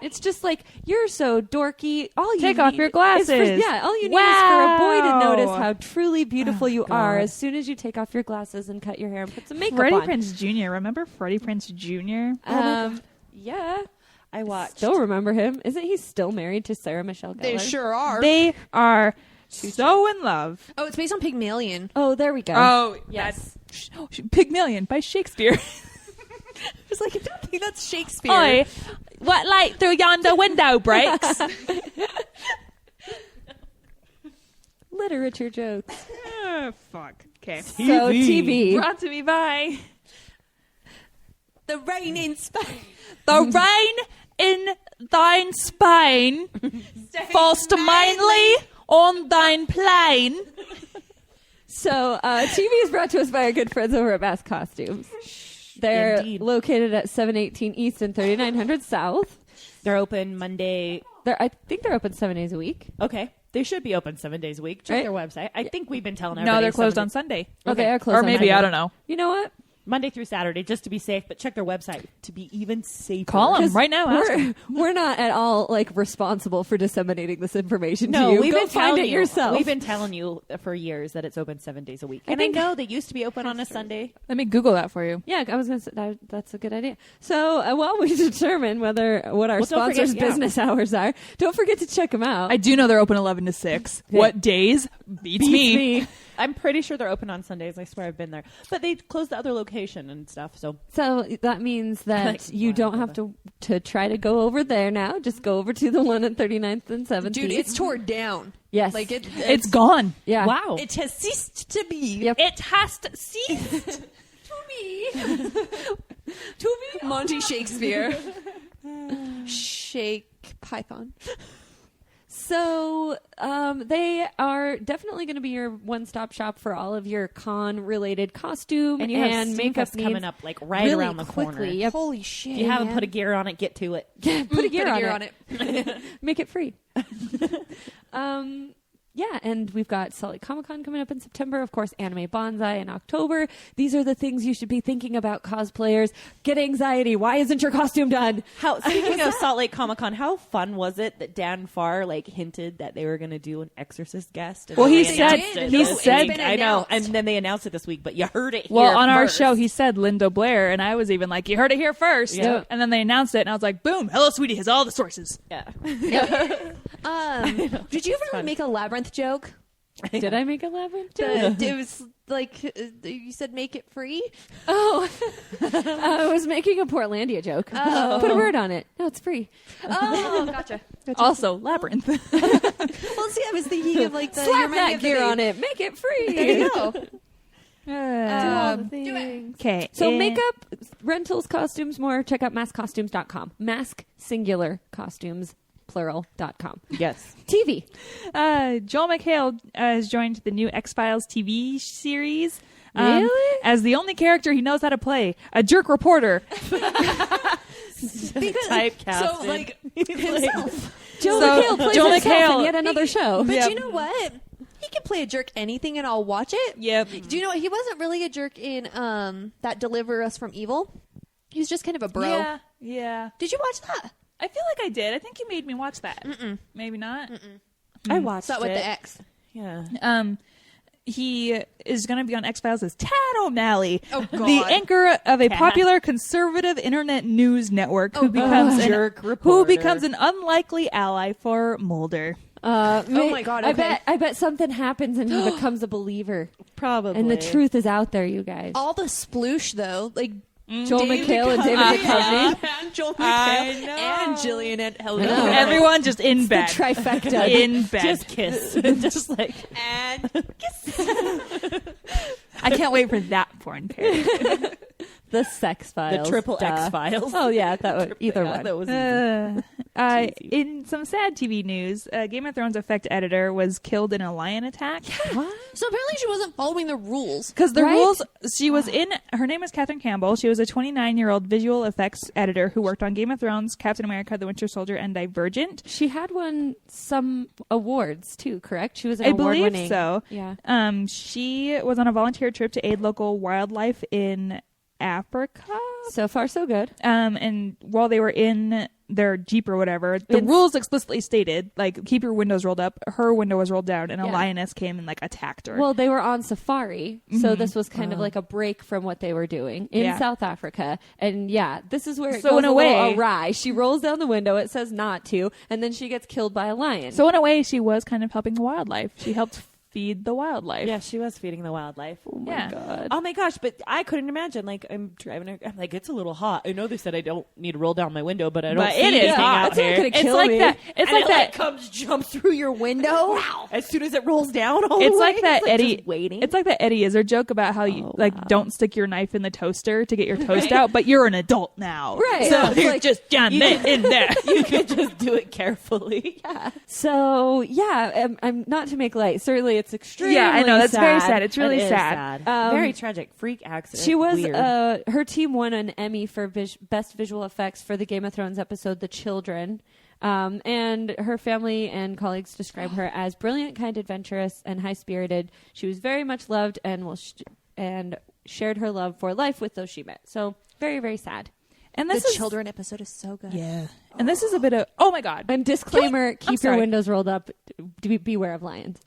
it's just like, you're so dorky. All you Take off need your is glasses. all you need is for a boy to notice Wow. how truly beautiful you are God. as soon as you take off your glasses and cut your hair and put some makeup Freddie on. Prinze Jr. Remember Freddie Prinze Jr.? Yeah. I watched. Still remember him. Isn't he still married to Sarah Michelle Gellar? They sure are. They are so in love. Oh, it's based on Pygmalion. Oh, there we go. Oh, yes. Pygmalion by Shakespeare. I was like, I don't think that's Shakespeare. Oi, what light through yonder window breaks? Literature jokes. Oh, fuck. Okay. So TV. Brought to me by The rain in Spain. the rain in thine Spain falls mainly on thine plain. So TV is brought to us by our good friends over at Mass Costumes. They're Indeed. located at 718 East and 3900 South. They're open Monday. I think they're open 7 days a week. Okay. They should be open 7 days a week. Check Right. their website. I think we've been telling No, everybody. they're closed 7 on Sunday. Oh, they Okay. are closed. Or on maybe, Monday. I don't know. You know what? Monday through Saturday, just to be safe. But check their website to be even safer. Call them 'Cause right now. Ask 'em. We're not at all like responsible for disseminating this information No, to you. we've Go been find telling it you. yourself. We've been telling you for years that it's open 7 days a week. I And I think- know they used to be open on a Sunday. Let me Google that for you. Yeah, I was going to say that's a good idea. So while we determine what our Well, don't sponsors' forget- yeah. business hours are, don't forget to check them out. I do know they're open 11 to 6. Yeah. What days? Beats me. I'm pretty sure they're open on Sundays. I swear I've been there. But they closed the other location and stuff. So So that means that Like, you wow, don't have to try to go over there now. Just go over to the one at 39th and 7th. Dude, it's torn down. yes, Like It's gone. yeah. wow. It has ceased to be. Yep. It has to cease. To be Monty Shakespeare. Shake Python. So they are definitely going to be your one-stop shop for all of your con-related costume and you have makeup Steamfest coming needs up like right really around the quickly. corner. Yep. Holy shit. If you haven't Yeah. put a gear on it, get to it. Put a gear on it. Make it free. Yeah, and we've got Salt Lake Comic-Con coming up in September. Of course, Anime Bonsai in October. These are the things you should be thinking about, cosplayers. Get anxiety. Why isn't your costume done? How speaking of Salt Lake Comic Con, how fun was it that Dan Farr like hinted that they were going to do an Exorcist guest? And Well, then he they said- announced it he this said- week. It's been I know, announced. and then they announced it this week. But you heard it. Well, here on our first. show, he said Linda Blair, and I was even like, you heard it here first. Yeah. And then they announced it, and I was like, boom, Hello Sweetie has all the sources. Yeah. Did you ever make a labyrinth joke? Did I make a labyrinth joke? It was like you said, make it free. Oh, I was making a Portlandia joke. Oh. Put a word on it. No, it's free. Oh, gotcha. Also, Labyrinth. Well, see, I was thinking of like the Slap that gear on it. Make it free. There you go. Do it. Okay. So makeup, rentals, costumes, more. Check out maskcostumes.com. Mask, singular, costumes, plural.com. Yes. TV. Joel McHale has joined the new X-Files TV series. Really? As the only character he knows how to play, a jerk reporter. Typecasted. So like himself. Joe So, McHale plays Joel himself McHale- in yet another show. But Yep. you know what? He can play a jerk anything and I'll watch it. Yep. Do you know what? He wasn't really a jerk in that Deliver Us from Evil. He was just kind of a bro. Yeah. Yeah. Did you watch that? I feel like I did. I think you made me watch that. Maybe not. I watched That with it. the X. Yeah. He is going to be on X-Files as Tad O'Malley, Oh, God. the anchor of a Tad. popular conservative internet news network who Oh, becomes God. an, Jerk who reporter. becomes an unlikely ally for Mulder. Oh my God, I okay. bet something happens and he becomes a believer. Probably. And the truth is out there, you guys. All the sploosh though, like Joel McHale and David Duchovny. and Joel I McHale know. and Gillian and know. Everyone just in bed. Trifecta. In bed. just kiss. Just like and I can't wait for that porn parody. The Sex Files. the triple duh. X Files. Oh, yeah, that would either one. That was easy. In some sad TV news, Game of Thrones effect editor was killed in a lion attack. What? So apparently she wasn't following the rules. Because the Right? rules, she was in, her name is Catherine Campbell. She was a 29-year-old visual effects editor who worked on Game of Thrones, Captain America, The Winter Soldier, and Divergent. She had won some awards too, correct? She was an I award-winning. believe so. Yeah. She was on a volunteer trip to aid local wildlife in Africa. So far, so good. And while they were in their Jeep or whatever, the rules explicitly stated, like, keep your windows rolled up. Her window was rolled down, and a Yeah. lioness came and, like, attacked her. Well, they were on safari, so this was kind of like a break from what they were doing in Yeah. South Africa. And yeah, this is where it So goes in a a little way- awry. She rolls down the window, it says not to, and then she gets killed by a lion. So in a way, she was kind of helping the wildlife. She helped feed the wildlife. Yeah, she was feeding the wildlife. oh my yeah. god. Oh my gosh, but I couldn't imagine. Like, I'm driving, I'm like, it's a little hot. I know they said I don't need to roll down my window, but I don't But see it is anything hot. out That's not here. gonna It's kill like me. that. It's And like it, that. comes jump through your window. Wow! As soon as it rolls down, all It's the like way. that It's like Eddie. just waiting. It's like that Eddie Izzard joke about how you Oh, wow. don't stick your knife in the toaster to get your toast out, but you're an adult now, Right. So Yeah, it's you're like- just jam it in there. you could just do it carefully. So yeah, I'm not to make light. Certainly, it's extremely. Yeah, I know, that's very sad. sad. It's really It is sad. Very tragic. Freak accident. She was. Weird. Her team won an Emmy for best visual effects for the Game of Thrones episode "The Children." And her family and colleagues describe her as brilliant, kind, adventurous, and high-spirited. She was very much loved and shared her love for life with those she met. So very, very sad. And The this is children episode is so good. yeah. And this is a bit of oh my god. And disclaimer: I'm keep your sorry. windows rolled up. Beware of lions.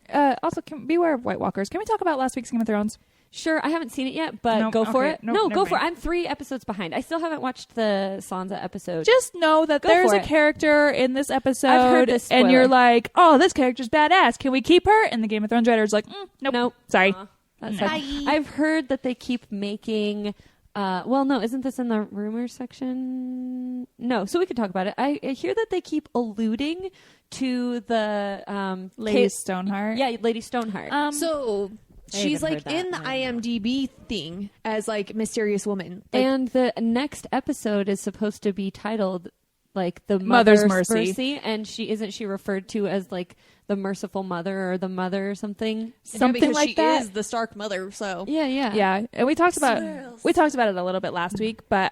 Also, beware of White Walkers. Can we talk about last week's Game of Thrones? Sure, I haven't seen it yet, but Nope, go for okay, it. nope, No, never go for it. mind. I'm 3 episodes behind. I still haven't watched the Sansa episode. Just know that Go there's for a it. character in this episode, I've heard this and you're spoiler. like, "Oh, this character's badass. Can we keep her?" And the Game of Thrones writer's like, "Nope, Nope. sorry." That No. sucks. I've heard that they keep making. Well, no, isn't this in the rumor section? No, so we could talk about it. I hear that they keep alluding to the Lady Stoneheart. Yeah, Lady Stoneheart. So I she's haven't like heard that. in the IMDb thing as like mysterious woman. Like, and the next episode is supposed to be titled like the Mother's Mother's Mercy. and she referred to as like the merciful mother or the mother or something. Something because like she that. is the Stark mother. So Yeah, Yeah, and we talked about it a little bit last week, but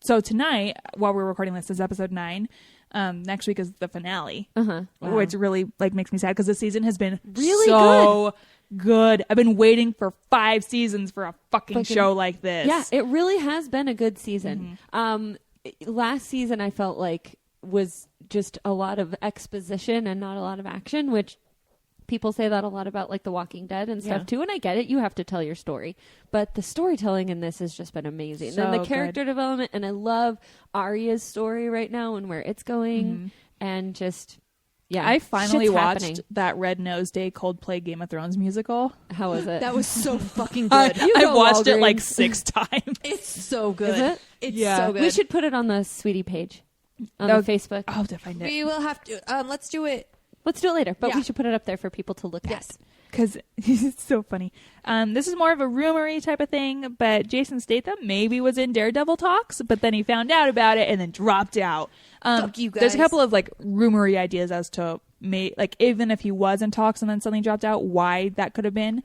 so tonight while we're recording this is episode 9. Next week is the finale, which really like makes me sad because the season has been Really so good. I've been waiting for 5 seasons for a fucking show like this. Yeah, it really has been a good season. Last season I felt like was just a lot of exposition and not a lot of action, which people say that a lot about like The Walking Dead and stuff Yeah. too. And I get it. You have to tell your story, but the storytelling in this has just been amazing. So and the good. character development, and I love Arya's story right now and where it's going and just, yeah. I finally shit's watched happening. that Red Nose Day Coldplay Game of Thrones musical. How was it? that was so fucking good. You I go, watched it like Walgreens. 6 times. It's so good. Is it? It's Yeah. so good. We should put it on the Sweetie page on Oh, the Facebook. I'll have to find it. We will have to. Let's do it. Let's do it later, but Yeah. we should put it up there for people to look Yes. at. Because it's so funny. This is more of a rumory type of thing, but Jason Statham maybe was in Daredevil talks, but then he found out about it and then dropped out. Fuck you guys. There's a couple of like rumory ideas as to like even if he was in talks and then suddenly dropped out, why that could have been.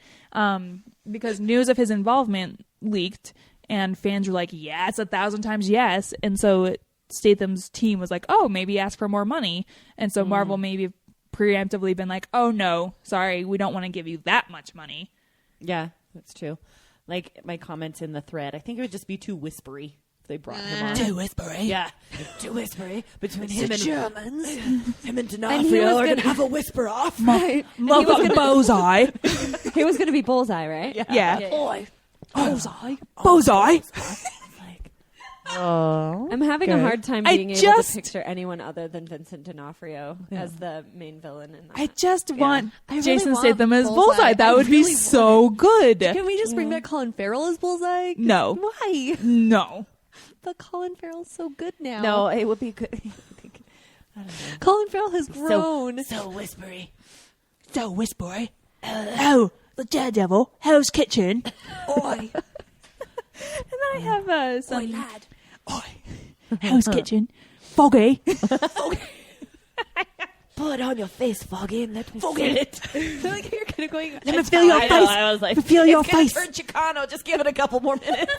Because news of his involvement leaked, and fans were like, "Yes, 1,000 times yes," and so Statham's team was like, "Oh, maybe ask for more money," and so Marvel maybe preemptively been like, "Oh no, sorry, we don't want to give you that much money." Yeah, that's true. Like my comments in the thread, I think it would just be too whispery if they brought him on. Too whispery. Yeah, too whispery between him and Germans. Him and And he D'Onofrio was are gonna- gonna have a whisper off. Motherfucking Bullseye. He was going to be Bullseye, right? Yeah. Boy, Bullseye. Bullseye. like, oh, I'm having a Good. hard time I being able just- to picture anyone other than Vincent D'Onofrio as the main villain in that. I just want I really Jason want Statham as Bullseye. Bullseye. That I would be really so good. Can we just bring back Colin Farrell as Bullseye? No. Why? No. But Colin Farrell's so good now. no, it would be good. Colin Farrell has grown. So whispery. So whispery. Oh, the Daredevil. Hell's Kitchen. Oi. And then I have some... lad. Oi. Hell's Kitchen. Foggy. Put it on your face, Foggy, and let me see it. I feel like you're kind of going. Let me feel your I face. know, I was like, Feel your it's gonna face. turn Chicano. Just give it a couple more minutes.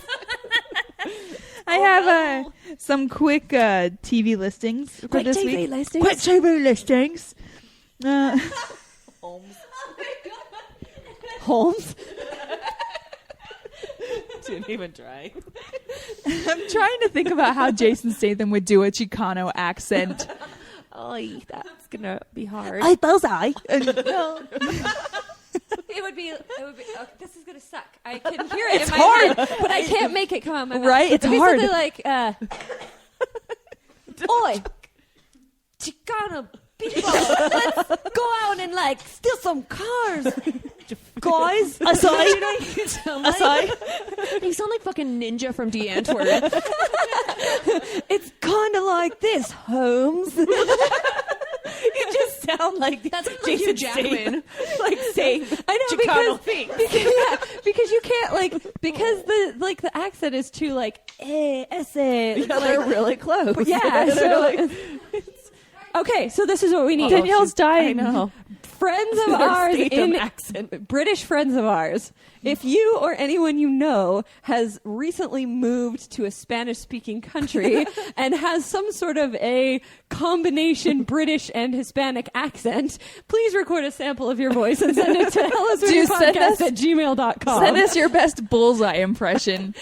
I have some quick TV listings for this week. Quick TV listings. Holmes. Didn't even try. I'm trying to think about how Jason Statham would do a Chicano accent. Oh, that's gonna be hard. I suppose I. It would be. Oh, this is gonna suck. I can hear it. It's in my hard. head, but I can't make it come out my mouth. Right? It's It'd be hard. something like, "Oi, Chicano people, let's go out and like steal some cars, guys." Aside. You know, you sound like, Aside. You sound like fucking Ninja from D. Antwoord. it's kind of like this, Holmes. You just sound like That's like Jason Hugh Jackman. like saying I know Chicano because, things. because you can't because the accent is too essay. Yeah, they're really close. Yeah. So okay, so this is what we need. Danielle's dying. I know. Friends of ours Statham in accent. British friends of ours. If you or anyone you know has recently moved to a Spanish-speaking country and has some sort of a combination British and Hispanic accent, please record a sample of your voice and send it to hellaswittypodcast@gmail.com. Send us your best bullseye impression.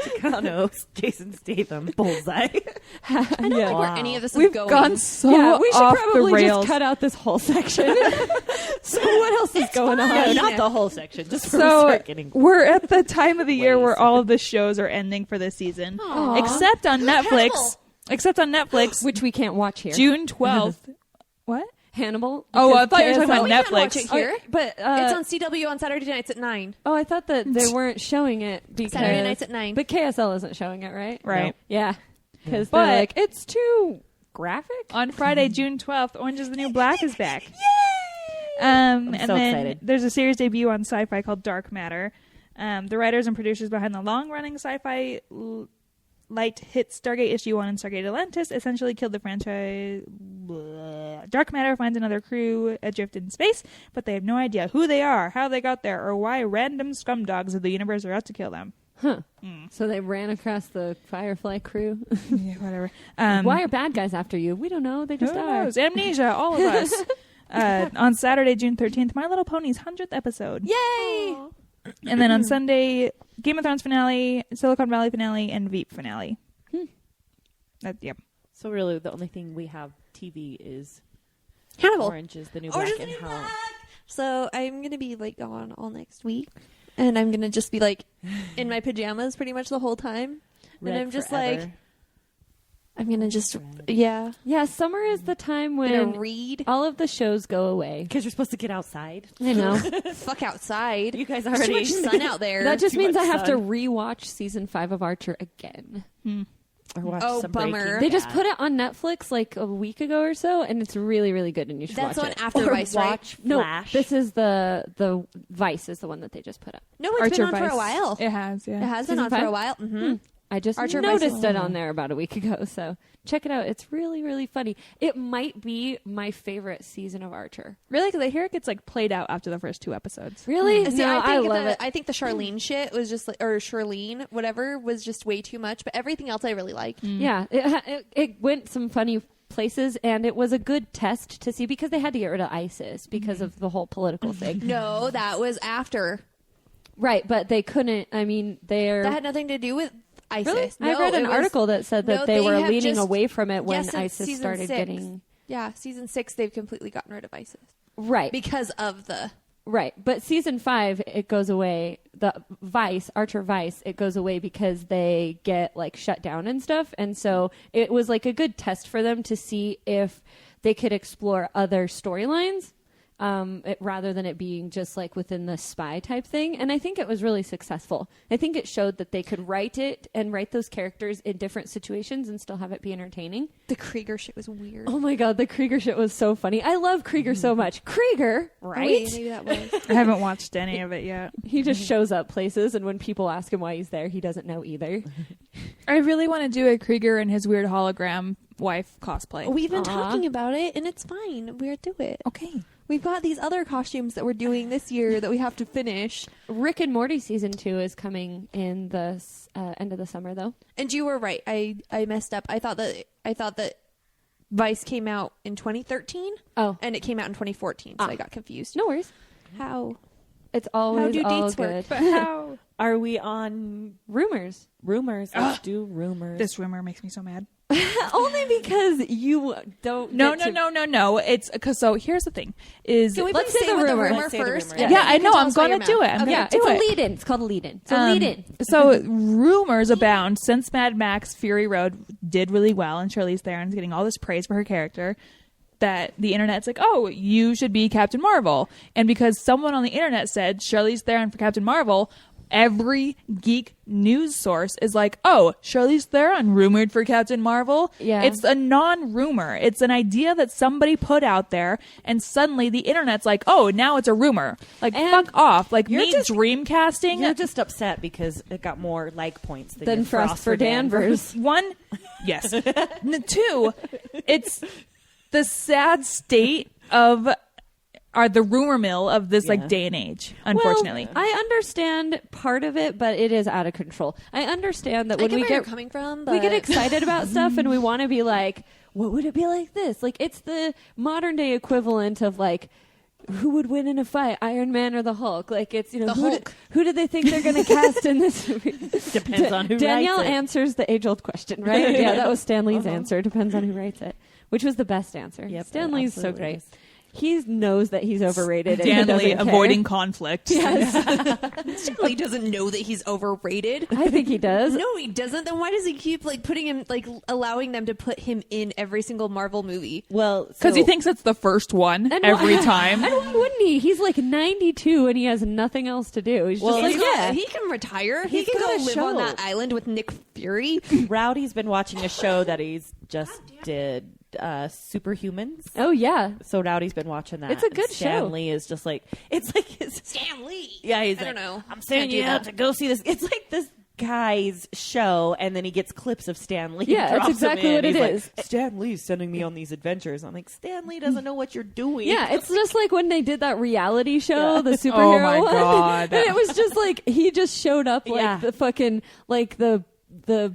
Chicano, Jason Statham, bullseye. I don't like where any of this is We've going. gone so Yeah, we should off probably the rails. just cut out this whole section. So what else is going on? No, not the whole section. Just from So start getting. we're at the time of the year Ways. where all of the shows are ending for this season, Aw. except on Netflix. Hannibal. Except on Netflix, Which we can't watch here. June 12th. What? Hannibal. Oh, I because thought you were talking Oh, about we can't Netflix. watch it here. But It's on CW on Saturday nights at 9. oh, I thought that they weren't showing it because Saturday nights at 9. But KSL isn't showing it, right? Right. Yeah, because But- they're like it's too graphic. On Friday, June 12th, Orange is the New Black is back. I'm And so then excited. there's a series debut on Sci-Fi called Dark Matter. The writers and producers behind the long-running sci-fi light hit Stargate Issue 1 and Stargate Atlantis essentially killed the franchise. Blah. Dark Matter finds another crew adrift in space, but they have no idea who they are, how they got there, or why random scumdogs of the universe are out to kill them. So they ran across the Firefly crew. Yeah, whatever. Why are bad guys after you? We don't know. They Who just are. knows? Amnesia, all of us. On Saturday, June 13th, My Little Pony's 100th episode. Yay! And then on Sunday, Game of Thrones finale, Silicon Valley finale, and Veep finale. Yep. So really, the only thing we have TV is Hannibal. Orange is the New Orange Black is the and New how. Black. So I'm going to be gone all next week. And I'm going to just be in my pajamas pretty much the whole time. Red and I'm just forever. I'm going to just, yeah. Yeah, summer is the time I'm when going to read. all of the shows go away. Because you're supposed to get outside. I know. Fuck outside. You guys There's too already much sun out there. That just Too means much I have to sun. rewatch season 5 of Archer again. Or watch Oh, some bummer. Breaking They just Bad. put it on Netflix like a week ago or so, and it's really, really good, and you should That's watch on it. After Or Vice, right? watch No, Flash. this is the Vice is the one that they just put up. No, it's Archer been on for a Vice. while. It has, yeah. It has been Season on for 5? a while. Mm-hmm. I just Archer Vice noticed is- it on there about a week ago, so check it out. It's really, really funny. It might be my favorite season of Archer. Really? Because I hear it gets played out after the first 2 episodes. Really? See, No, I think love it. I think the Charlene shit was just or Charlene, whatever, was just way too much. But everything else I really liked. Yeah, it went some funny places, and it was a good test to see because they had to get rid of ISIS because of the whole political thing. No, that was after. Right, but they couldn't. I mean, they're That had nothing to do with ISIS. really. No, I read an it was- article that said that no, they were have leaning just- away from it when since ISIS season started 6. getting Yeah, season 6 they've completely gotten rid of ISIS right. because of the. Right, but season 5 it goes away. The Vice, Archer Vice, it goes away because they get shut down and stuff, and so it was a good test for them to see if they could explore other storylines, rather than it being just within the spy type thing. And I think it was really successful. I think it showed that they could write it and write those characters in different situations and still have it be entertaining. The Krieger shit was weird. Oh my god, the Krieger shit was so funny. I love Krieger so much. Krieger, right? Wait, maybe that was. I haven't watched any of it yet. He just shows up places, and when people ask him why he's there, he doesn't know either. I really want to do a Krieger and his weird hologram wife cosplay. We've been talking about it, and it's fine. We'll do it. Okay. We've got these other costumes that we're doing this year that we have to finish. Rick and Morty season 2 is coming in the end of the summer, though. And you were right. I messed up. I thought that Vice came out in 2013. Oh. And it came out in 2014, so I got confused. No worries. How? It's always How do all dates good. work? But how? Are we on Rumors. rumors? Let's do rumors. This rumor makes me so mad. Only because you don't. No. It's because here's the thing: is Can we Let's please say say the what the rumor. rumor Let's say the first? rumor. and yeah, then I you can know. tell I'm us why gonna you're do it. mad. I'm Okay. gonna It's do a it. lead-in. It's called a lead-in. So lead in. So rumors abound since Mad Max Fury Road did really well, and Charlize Theron's getting all this praise for her character. That the internet's like, oh, you should be Captain Marvel, and because someone on the internet said Charlize Theron for Captain Marvel. Every geek news source is like, oh, Charlize Theron rumored for Captain Marvel. Yeah. It's a non-rumor. It's an idea that somebody put out there, and suddenly the internet's like, oh, now it's a rumor. Like, And fuck off. Like, you're me just- dreamcasting. You're just upset because it got more like points than Then your Frost for Danvers. One, yes. Two, it's the sad state of the rumor mill of this like day and age, unfortunately. Well, I understand part of it, but it is out of control. I understand that I when get we where you're get coming from, we get but- excited about stuff and we want to be like, what would it be like this? Like, it's the modern day equivalent of like, who would win in a fight, Iron Man or the Hulk? Like, it's, you know, The Hulk. who do they think they're going to cast in this movie? Depends on who Danielle writes it. answers the age-old question, right? Yeah, that was Stan Lee's answer. Depends on who writes it, which was the best answer. Yep, Stan it Lee's so absolutely great. is. He knows that he's overrated. And he Stanley doesn't care. avoiding conflict. Stanley doesn't know that he's overrated. I think he does. No, he doesn't. Then why does he keep like putting him, like allowing them to put him in every single Marvel movie? Well, Because he thinks it's the first one And every why- time. And why wouldn't he? He's like 92 and he has nothing else to do. He's Well, just like, yeah. He can retire. He He's can got go a live show. on that island with Nick Fury. Rowdy's been watching a show that he's just did, Superhumans. Oh, yeah. So Rowdy's been watching that. It's a good and Stan show. Lee is just like, it's like his Stan Lee. Yeah, he's I like, don't know. I'm sending Can't you do out that. to go see this. It's like this guy's show, and then he gets clips of Stan Lee. Yeah, and it's drops them exactly in. what it He's like, is. Stan Lee's sending me on these adventures. I'm like, Stan Lee doesn't know what you're doing. Yeah, it's just like when they did that reality show, Yeah. the superhero Oh my one. God. And it was just like, he just showed up like Yeah. the fucking, like the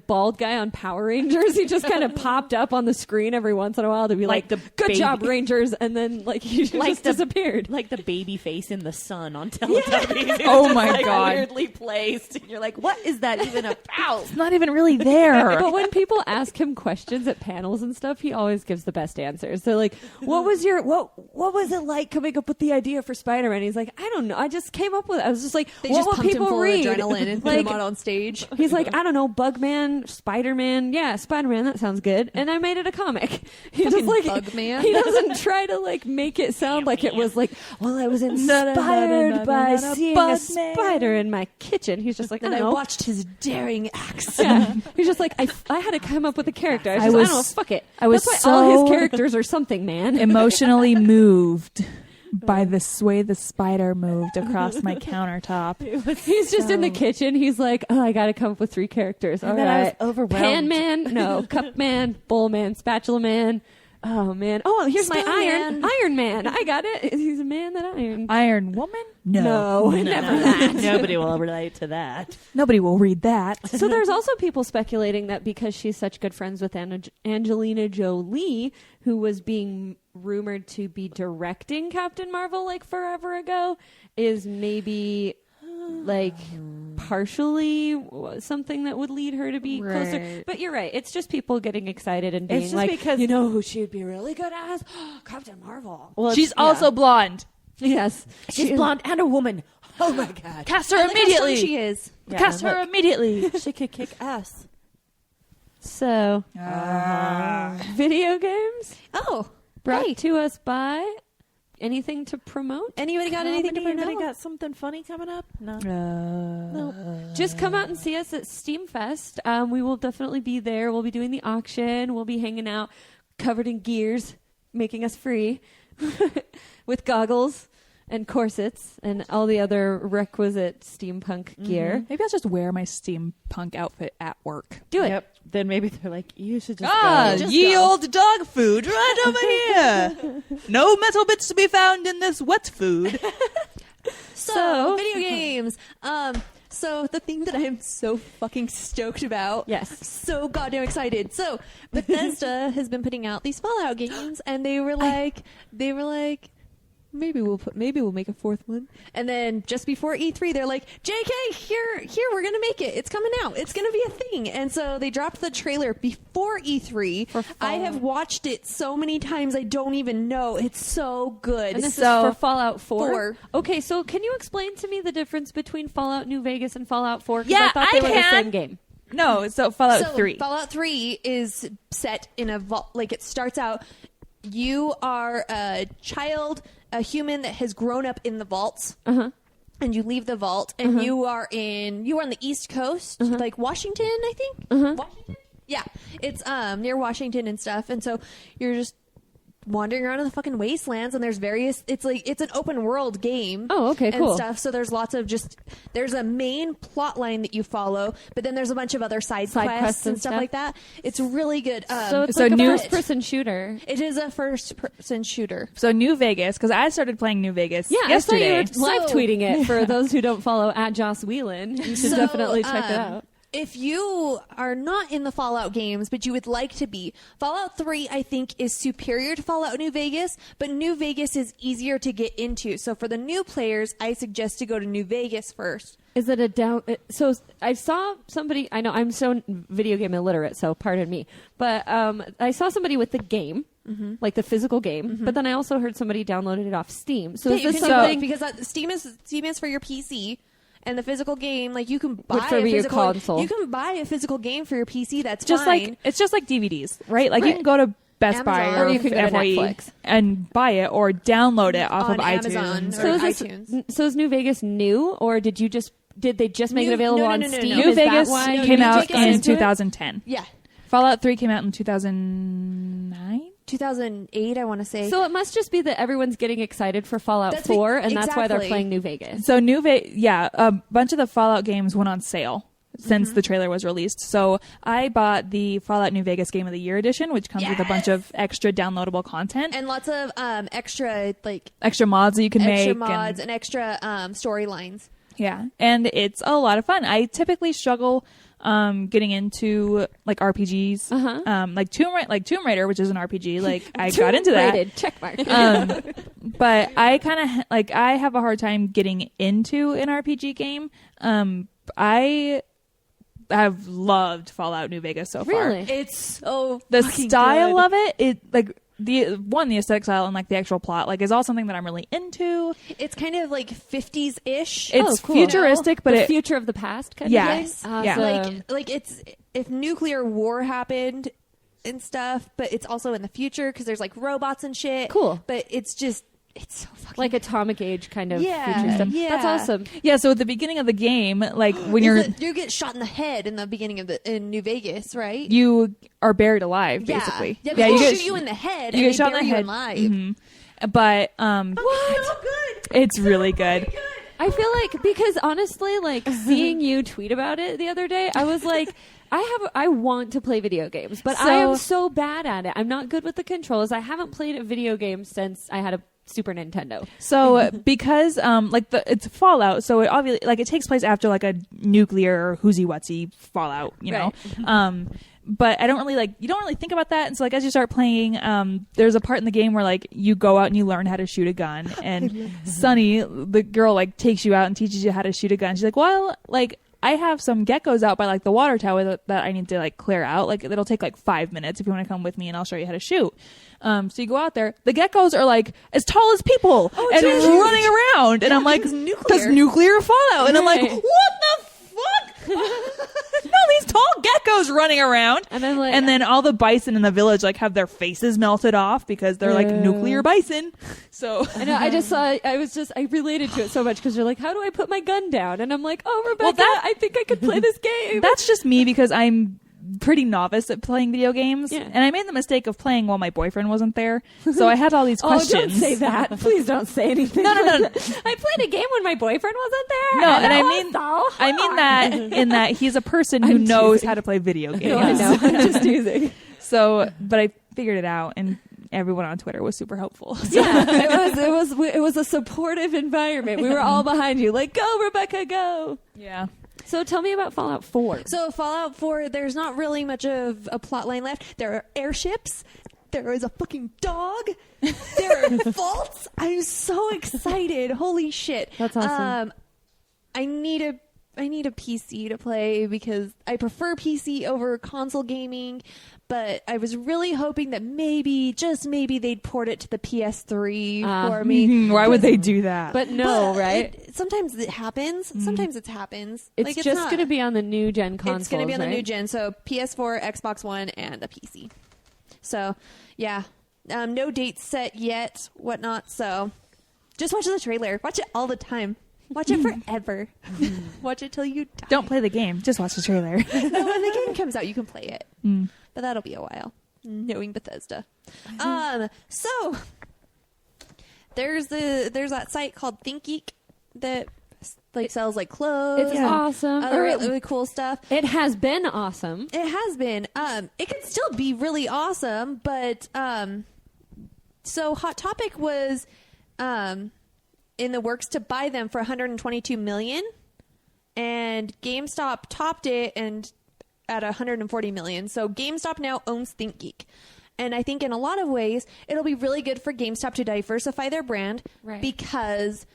bald guy on Power Rangers. He just kind of popped up on the screen every once in a while to be like, Like the good baby- job, Rangers. And then like he just disappeared. like the baby face in the sun on Teletubbies. Oh It's my just, like, God. weirdly placed. And you're like, what is that even about? It's not even really there. But when people ask him questions at panels and stuff, he always gives the best answers. They're like, what was it like coming up with the idea for Spider-Man? He's like, I don't know. I just came up with it. I was just like, They what just would pumped him people full read? of adrenaline and put Like, him out on stage. he's like, I don't know, Bugman, Spider-Man. Yeah, Spider-Man, that sounds good. And I made it a comic. He just Fucking like, Bugman. he doesn't try to like make it sound like it was like, well, I was inspired by seeing a Bugman. spider in my kitchen. He's just like, Then I I don't know. watched his daring acts. Yeah. He's just like, I had to come up with a character. I I don't know, was- fuck it. I was That's why all his so- characters are something, man. Emotionally moved by the way the spider moved across my countertop. He's just in the kitchen. He's like, oh, I got to come up with 3 characters. All then I was right. overwhelmed. Pan Man, no. Cup Man, Bowl Man, Spatula Man. Oh, man. Oh, here's my Stone iron. Man. Iron Man. I got it. He's a man that iron. Iron Woman? No, never that. Nobody will relate to that. Nobody will read that. So there's also people speculating that because she's such good friends with Angelina Jolie, who was being rumored to be directing Captain Marvel like forever ago, is maybe like partially something that would lead her to be closer. Right. But you're right. It's just people getting excited and being just like, because- you know who she'd be really good as? Captain Marvel. Well, She's yeah. also blonde. Yes. She's blonde and a woman. Oh my god. Cast her Look how strong immediately. she is. Yeah, Cast her look. immediately. She could kick ass. So, video games Oh, brought hey. to us by anything to promote? Anybody got anything to Anybody promote? got something funny coming up? No. No. Just come out and see us at Steamfest. We will definitely be there. We'll be doing the auction. We'll be hanging out covered in gears, making us free with goggles. and corsets and all the other requisite steampunk gear. Maybe I'll just wear my steampunk outfit at work. Do it. Yep. Then maybe they're like, you should just go. Ye old dog food right over here. No metal bits to be found in this wet food. So video games. So the thing that I am so fucking stoked about. Yes. So goddamn excited. So Bethesda has been putting out these Fallout games, and they were like, maybe we'll make a fourth one. And then just before E3, they're like, JK, here, we're gonna make it. It's coming out. It's gonna be a thing. And so they dropped the trailer before E3. I have watched it so many times I don't even know. It's so good. And this is for Fallout 4? Okay, so can you explain to me the difference between Fallout New Vegas and Fallout 4? 'Cause I thought they were the same game. No, so Fallout 3. Fallout 3 is set in a vault. Like, it starts out, you are a child, a human that has grown up in the vaults. And you leave the vault, and you are on the East Coast, like Washington, I think. Washington? Yeah, it's near Washington and stuff. And so you're just wandering around in the fucking wastelands, and there's various. It's an open world game. Oh, okay, and cool. Stuff. So there's lots of there's a main plot line that you follow, but then there's a bunch of other side quests and stuff like that. It's really good. So it's like a first-person shooter. It is a first-person shooter. So New Vegas, because I started playing New Vegas yesterday. I saw you were live tweeting it. For those who don't follow at Joss Whelan, you should definitely check it out. If you are not in the Fallout games, but you would like to be, Fallout 3, I think, is superior to Fallout New Vegas, but New Vegas is easier to get into. So for the new players, I suggest to go to New Vegas first. Is it a down... So I saw somebody... I know I'm so video game illiterate, so pardon me. But I saw somebody with the game, like the physical game, but then I also heard somebody downloaded it off Steam. So is this something... Because Steam is for your PC. And the physical game, like, you can buy a physical console. You can buy a physical game for your PC. That's just fine. It's just like DVDs, right? Like you can go to Best Buy or you can go to Netflix and buy it or download it off of Amazon iTunes. or iTunes. So is New Vegas new, or did they just make it available on Steam? New Vegas came out in into 2010. Yeah. Fallout 3 came out in 2009. 2008, I want to say. So it must just be that everyone's getting excited for Fallout 4, and that's why they're playing New Vegas. So a bunch of the Fallout games went on sale since the trailer was released. So I bought the Fallout New Vegas Game of the Year edition, which comes with a bunch of extra downloadable content and lots of extra mods that you can make, and extra storylines. Yeah, and it's a lot of fun. I typically struggle getting into like RPGs, like Tomb Raider, which is an RPG. Like I got into that. Check mark. But I kind of I have a hard time getting into an RPG game. I have loved Fallout New Vegas so far. Really? It's so the fucking style good. of it like the aesthetic style and like the actual plot like is all something that I'm really into. It's kind of like 50s-ish. It's cool. futuristic, but the future of the past kind of thing. Awesome. Yeah. Like it's if nuclear war happened and stuff, but it's also in the future because there's like robots and shit. Cool. But it's so fucking like atomic age kind of Yeah, future stuff. yeah. That's awesome. Yeah, so at the beginning of the game, like when you get shot in the head in the beginning of in New Vegas, right? you are buried alive, basically. Yeah, you they shoot you in the head. you and get shot they in the bury head. you alive. But What? So good. it's really good. I feel like because honestly, like seeing you tweet about it the other day, I was like, I want to play video games, but I am so bad at it. I'm not good with the controls. I haven't played a video game since I had a Super Nintendo. So because it's Fallout, so it obviously like it takes place after like a nuclear Whosey Whatsey Fallout, you know. But I don't really you don't really think about that. And so like as you start playing, there's a part in the game where like you go out and you learn how to shoot a gun, and Sunny, the girl, like takes you out and teaches you how to shoot a gun. She's like, well, like I have some geckos out by like the water tower that I need to like clear out. Like it'll take like 5 minutes if you want to come with me, and I'll show you how to shoot. So you go out there. The geckos are like as tall as people and running around, and I'm like, because nuclear fallout, and I'm like, what the fuck? No, these tall geckos running around, And then then all the bison in the village like have their faces melted off because they're like nuclear bison. So I know. I related to it so much because you're like, how do I put my gun down? And I'm like, oh, Rebecca, Well, I think I could play this game. that's just me because I'm pretty novice at playing video games, Yeah. and I made the mistake of playing while my boyfriend wasn't there. So I had all these questions. Oh, don't say that. Please don't say anything. No. I played a game when my boyfriend wasn't there. No, and and it I was mean, so I mean that in that he's a person who I'm knows teasing. how to play video games. No, I know. I'm just teasing. So, but I figured it out, and everyone on Twitter was super helpful. So- Yeah, it was a supportive environment. We were all behind you, like, go, Rebecca, go. Yeah. So tell me about Fallout 4. So Fallout 4, there's not really much of a plot line left. There are airships. There is a fucking dog. There are vaults. I'm so excited. Holy shit. That's awesome. I need a PC to play because I prefer PC over console gaming, but I was really hoping that maybe, just maybe, they'd port it to the PS3 for me. Why would they do that? But no, But right? sometimes it happens. Sometimes it happens. It's Like, just not- going to be on the new gen consoles, It's going to be on the right? new gen, so PS4, Xbox One, and a PC. So, yeah. No dates set yet, whatnot, so just watch the trailer. Watch it all the time. Watch it forever. Watch it till you die. Don't play the game. Just watch the trailer. No, when the game comes out, you can play it. But that'll be a while, knowing Bethesda. So, there's that site called ThinkGeek that like sells like clothes. It's awesome. Other Or really cool stuff. it has been awesome. It has been. It could still be really awesome, but so Hot Topic was in the works to buy them for $122 million, and GameStop topped it and at $140 million. So GameStop now owns ThinkGeek. And I think in a lot of ways, it'll be really good for GameStop to diversify their brand, Right. because,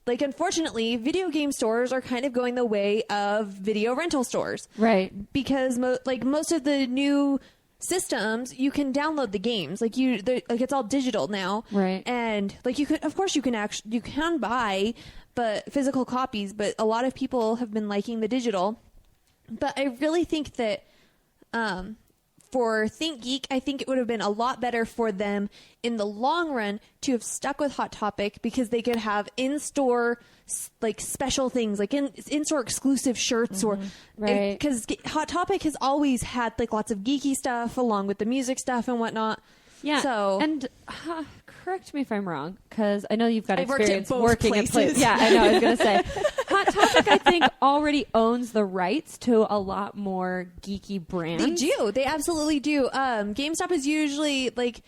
like, unfortunately, video game stores are kind of going the way of video rental stores. Right. Because most of the new systems, you can download the games. Like it's all digital now. Right. And like you can buy but physical copies, but a lot of people have been liking the digital. But I really think that for ThinkGeek, I think it would have been a lot better for them in the long run to have stuck with Hot Topic, because they could have in-store like special things, like in-store exclusive shirts, or Right. because Hot Topic has always had like lots of geeky stuff along with the music stuff and whatnot. Yeah. So and correct me if I'm wrong, because I know you've got I've worked at experience both working at places. Yeah, I know. I was going to say, Hot Topic, I think, already owns the rights to a lot more geeky brands. they do. They absolutely do. GameStop is usually like.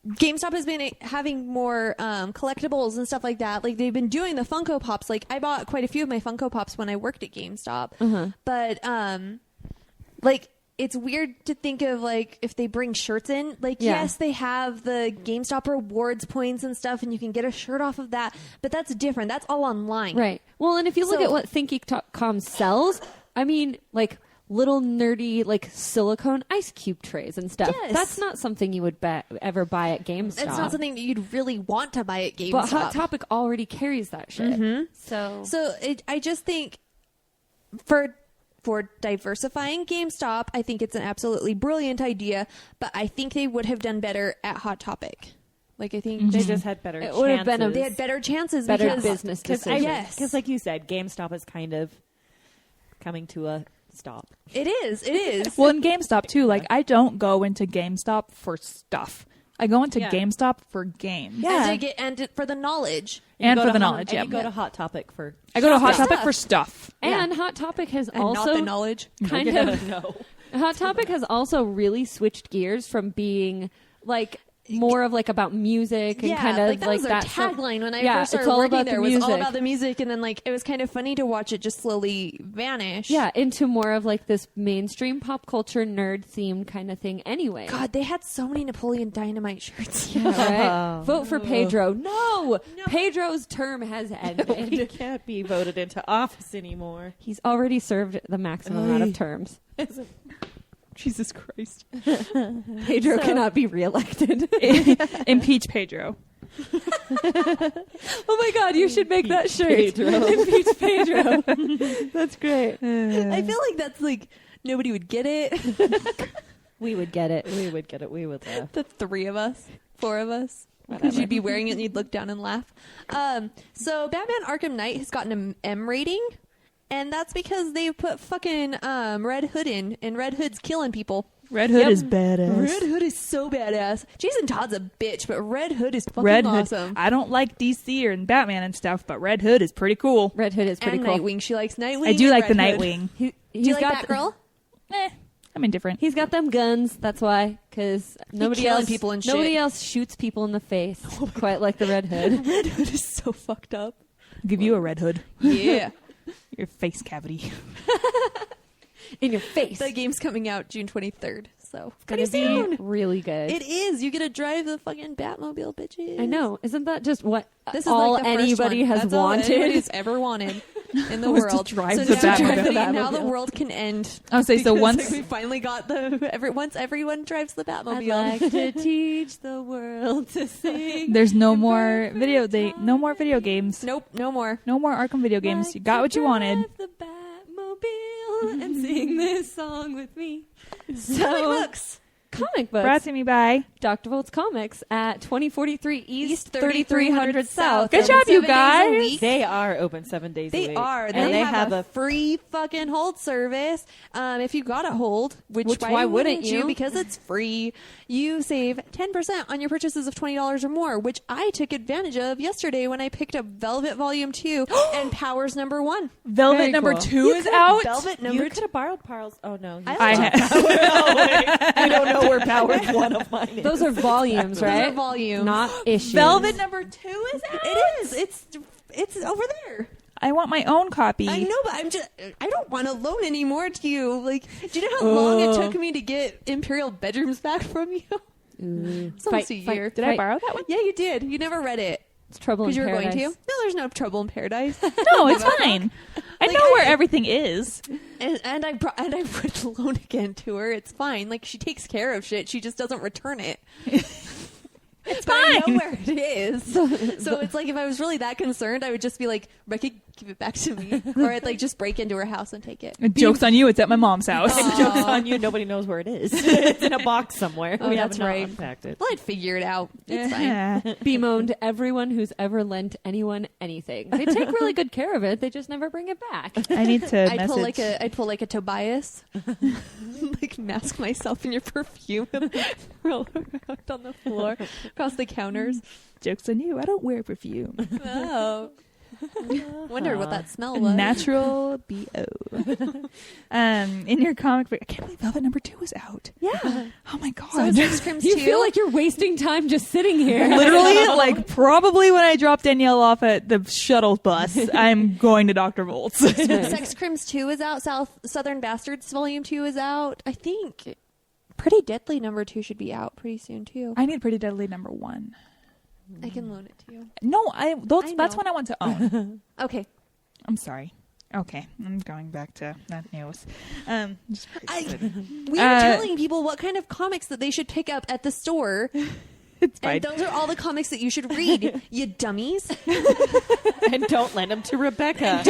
GameStop has been having more collectibles and stuff like that. Like, they've been doing the Funko Pops. Like, I bought quite a few of my Funko Pops when I worked at GameStop. But like, it's weird to think of like if they bring shirts in. Like, Yeah. yes, they have the GameStop rewards points and stuff, and you can get a shirt off of that. But that's different. That's all online. Right. Well, and if you look So- at what ThinkGeek.com sells, I mean, like little nerdy like silicone ice cube trays and stuff. Yes. That's not something you would ever buy at GameStop. It's not something that you'd really want to buy at GameStop. But Hot Topic already carries that shit. So I just think for diversifying GameStop, I think it's an absolutely brilliant idea, but I think they would have done better at Hot Topic. Like, I think They just had better It chances. would have been a- they had better chances better because business Because decisions. Yes. like you said, GameStop is kind of coming to a stop. It is. Well, in GameStop too, like I don't go into GameStop for stuff. I go into Yeah. GameStop for games. and for the knowledge. And You for go the to knowledge, and yeah. you go to Hot Topic for I go to Hot Stuff. Topic for stuff. And Hot Topic has And also not the knowledge. kind of no. Hot Topic has also really switched gears from being like more of like about music and kind of like that was their stuff. tagline when I Yeah, first started it's all working about there. the Was all music. about the music, and then like it was kind of funny to watch it just slowly vanish. Yeah, into more of like this mainstream pop culture nerd themed kind of thing anyway. God, they had so many Napoleon Dynamite shirts. Yeah, right? Vote for Pedro. No! Pedro's term has ended. He can't be voted into office anymore. He's already served the maximum amount of terms. Jesus Christ. Pedro cannot be reelected. Impeach Pedro. Oh my God, you should make that shirt. Impeach Pedro. That's great. I feel like that's like nobody would get it. We would get it. We would get it. We would laugh. The 3 of us, 4 of us. Because you'd be wearing it and you'd look down and laugh. So Batman Arkham Knight has gotten an M rating. and that's because they put fucking Red Hood in, and Red Hood's killing people. Red Hood is badass. Red Hood is so badass. Jason Todd's a bitch, but Red Hood is fucking Red Hood. awesome. I don't like DC and Batman and stuff, but Red Hood is pretty cool. Red Hood is pretty and cool. Nightwing. She likes Nightwing. I do and like the Red Hood. Nightwing. Do you like Batgirl? I'm indifferent. He's got them guns. That's why, because nobody killing else people and shit. nobody else shoots people in the face quite like the Red Hood. Red Hood is so fucked up. I'll give you a Red Hood. Yeah. Your face cavity. In your face. The game's coming out June 23rd, so It's gonna be really good. It is. You get to drive the fucking Batmobile, bitches. I know. Isn't that just what This is all like the first anybody one. has That's all wanted? anybody's ever wanted in the Was to world. drive so the now, Batmobile. now the world can end. I would say so because, once like, we finally got once everyone drives the I'd Batmobile. like to teach the world to sing. there's no more video games. Nope, no more. No more Arkham video games. You got what you wanted. Drive the Batmobile and sing this song with me. Comic So, books. comic books. Brought to me by. Dr. Volt's Comics at 2043 East, 3300 South. Good job, you 7 days a guys. week. They are open 7 days a They week. are. And they have a a free fucking hold service. If you got a hold, which why wouldn't you? Because it's free. You save 10% on your purchases of $20 or more, which I took advantage of yesterday when I picked up Velvet Volume 2 and Powers number 1. Velvet Very number cool. 2 is out. Velvet You number could 2. have borrowed Powers. Oh no, I I don't know where Powers one of mine is. Those are volumes, Those right? are volumes. Not issues. Velvet number 2 is out. It is. It's over there. I want my own copy. I know, but I don't want to loan anymore to you. Like, do you know how long it took me to get Imperial Bedrooms back from you? It's almost a year. Did I borrow that one? Yeah, you did. You never read it. It's Trouble in Because you were Paradise. going to? No, there's no trouble in paradise. No, it's fine. I know where everything is. and I put the loan again to her. It's fine. Like, she takes care of shit. She just doesn't return it. It's But I fine. know where it is. So it's like, if I was really that concerned, I would just be like, Becky, give it back to me. Or I'd like just break into her house and take it. Joke's on you. It's at my mom's house. Oh. Joke's on you. Nobody knows where it is. It's in a box somewhere. Oh, we that's have not right. unpacked it. Well, I'd figure it out. It's fine. Yeah. Bemoaned everyone who's ever lent anyone anything. They take really good care of it. They just never bring it back. I need to I'd message. pull like a Tobias, like mask myself in your perfume and roll around on the floor across the counters. Joke's on you. I don't wear perfume. Oh, wondered what that smell was. Natural BO. In your comic book, I can't believe Velvet number 2 is out. Yeah. Oh my god. So is Sex Crims You 2. feel like you're wasting time just sitting here. Literally, like probably when I drop Danielle off at the shuttle bus, I'm going to Dr. Volt's. Sex Crims 2 is out. Southern Bastards Volume 2 is out. I think Pretty Deadly number 2 should be out pretty soon too. I need Pretty Deadly number 1. I can loan it to you. No, that's know. one I want to own. Okay. I'm sorry. Okay, I'm going back to that news. Just We are telling people what kind of comics that they should pick up at the store. it's fine. And those are all the comics that you should read, you dummies. And don't lend them to Rebecca.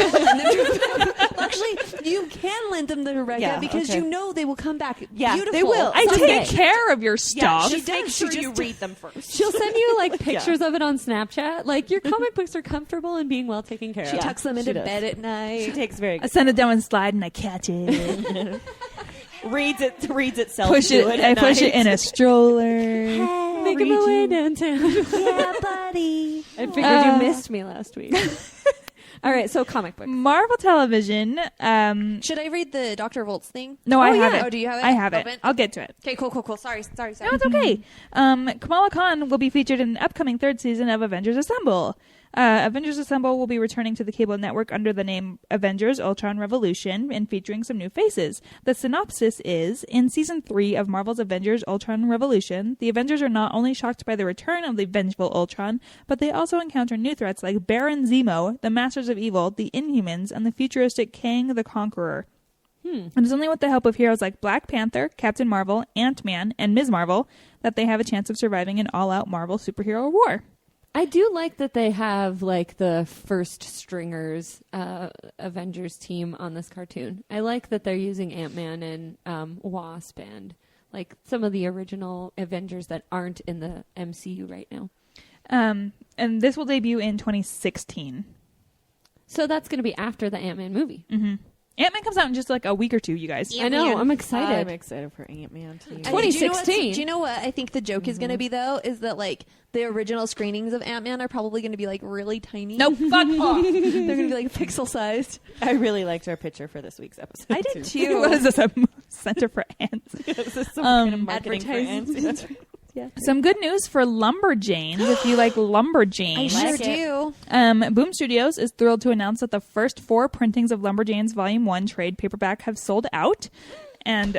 Actually, you can lend them to Rebecca Yeah, because okay. you know they will come back Yeah, beautiful. they will. I someday. take care of your stuff. Just make does. sure She you just- read them first. She'll send you like pictures of it on Snapchat. Like your comic books are comfortable and being well taken care She of. tucks them she into does. bed at night. She takes very I good. send it down and slide and I catch it. Reads itself. Push to it. at I push it night. in a stroller. Making my way downtown. Yeah, buddy. I figured you missed me last week. All right, so comic books. Marvel Television. Should I read the Dr. Volt's thing? No, I have yeah. it. Oh, do you have it? I have it. Open? I'll get to it. Okay, cool. Sorry. No, it's okay. Kamala Khan will be featured in the upcoming 3rd season of Avengers Assemble. Avengers Assemble will be returning to the cable network under the name Avengers Ultron Revolution and featuring some new faces. The synopsis is, in Season 3 of Marvel's Avengers Ultron Revolution, the Avengers are not only shocked by the return of the vengeful Ultron, but they also encounter new threats like Baron Zemo, the Masters of Evil, the Inhumans, and the futuristic Kang the Conqueror. And it's only with the help of heroes like Black Panther, Captain Marvel, Ant-Man, and Ms. Marvel that they have a chance of surviving an all-out Marvel superhero war. I do like that they have like the first stringers Avengers team on this cartoon. I like that they're using Ant-Man and Wasp and like some of the original Avengers that aren't in the MCU right now. And this will debut in 2016. So that's going to be after the Ant-Man movie. Ant-Man comes out in just like a week or two, you guys. I know. I'm excited. I'm excited for Ant-Man too. 2016. Do you know what I think the joke is going to be, though? Is that, like, the original screenings of Ant-Man are probably going to be, like, really tiny. No, fuck off. They're going to be, like, pixel-sized. I really liked our picture for this week's episode. I did, too. What is this? A center for ants? Is this some kind of marketing for advertising. ants? Yeah. Some good news for Lumberjanes, if you like Lumberjanes. I sure Like it. do. Boom Studios is thrilled to announce that the first 4 printings of Lumberjanes Volume 1 trade paperback have sold out. And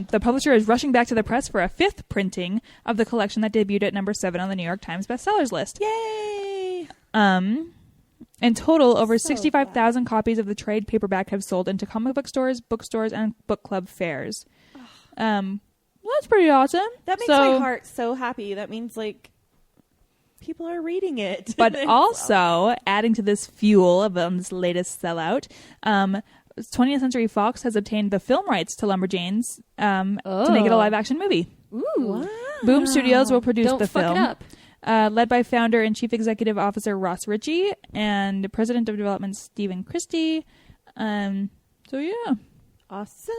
the publisher is rushing back to the press for a 5th printing of the collection that debuted at number 7 on the New York Times bestsellers list. Yay! In total, over 65,000 copies of the trade paperback have sold into comic book stores, bookstores, and book club fairs. Well, that's pretty awesome. That makes my heart so happy. That means, like, people are reading it. But also, adding to this fuel of this latest sellout, 20th Century Fox has obtained the film rights to Lumberjanes to make it a live-action movie. Ooh. Wow. Boom Studios will produce Don't the fuck film. it up. Led by founder and chief executive officer Ross Ritchie and president of development Stephen Christie. So, yeah, Awesome.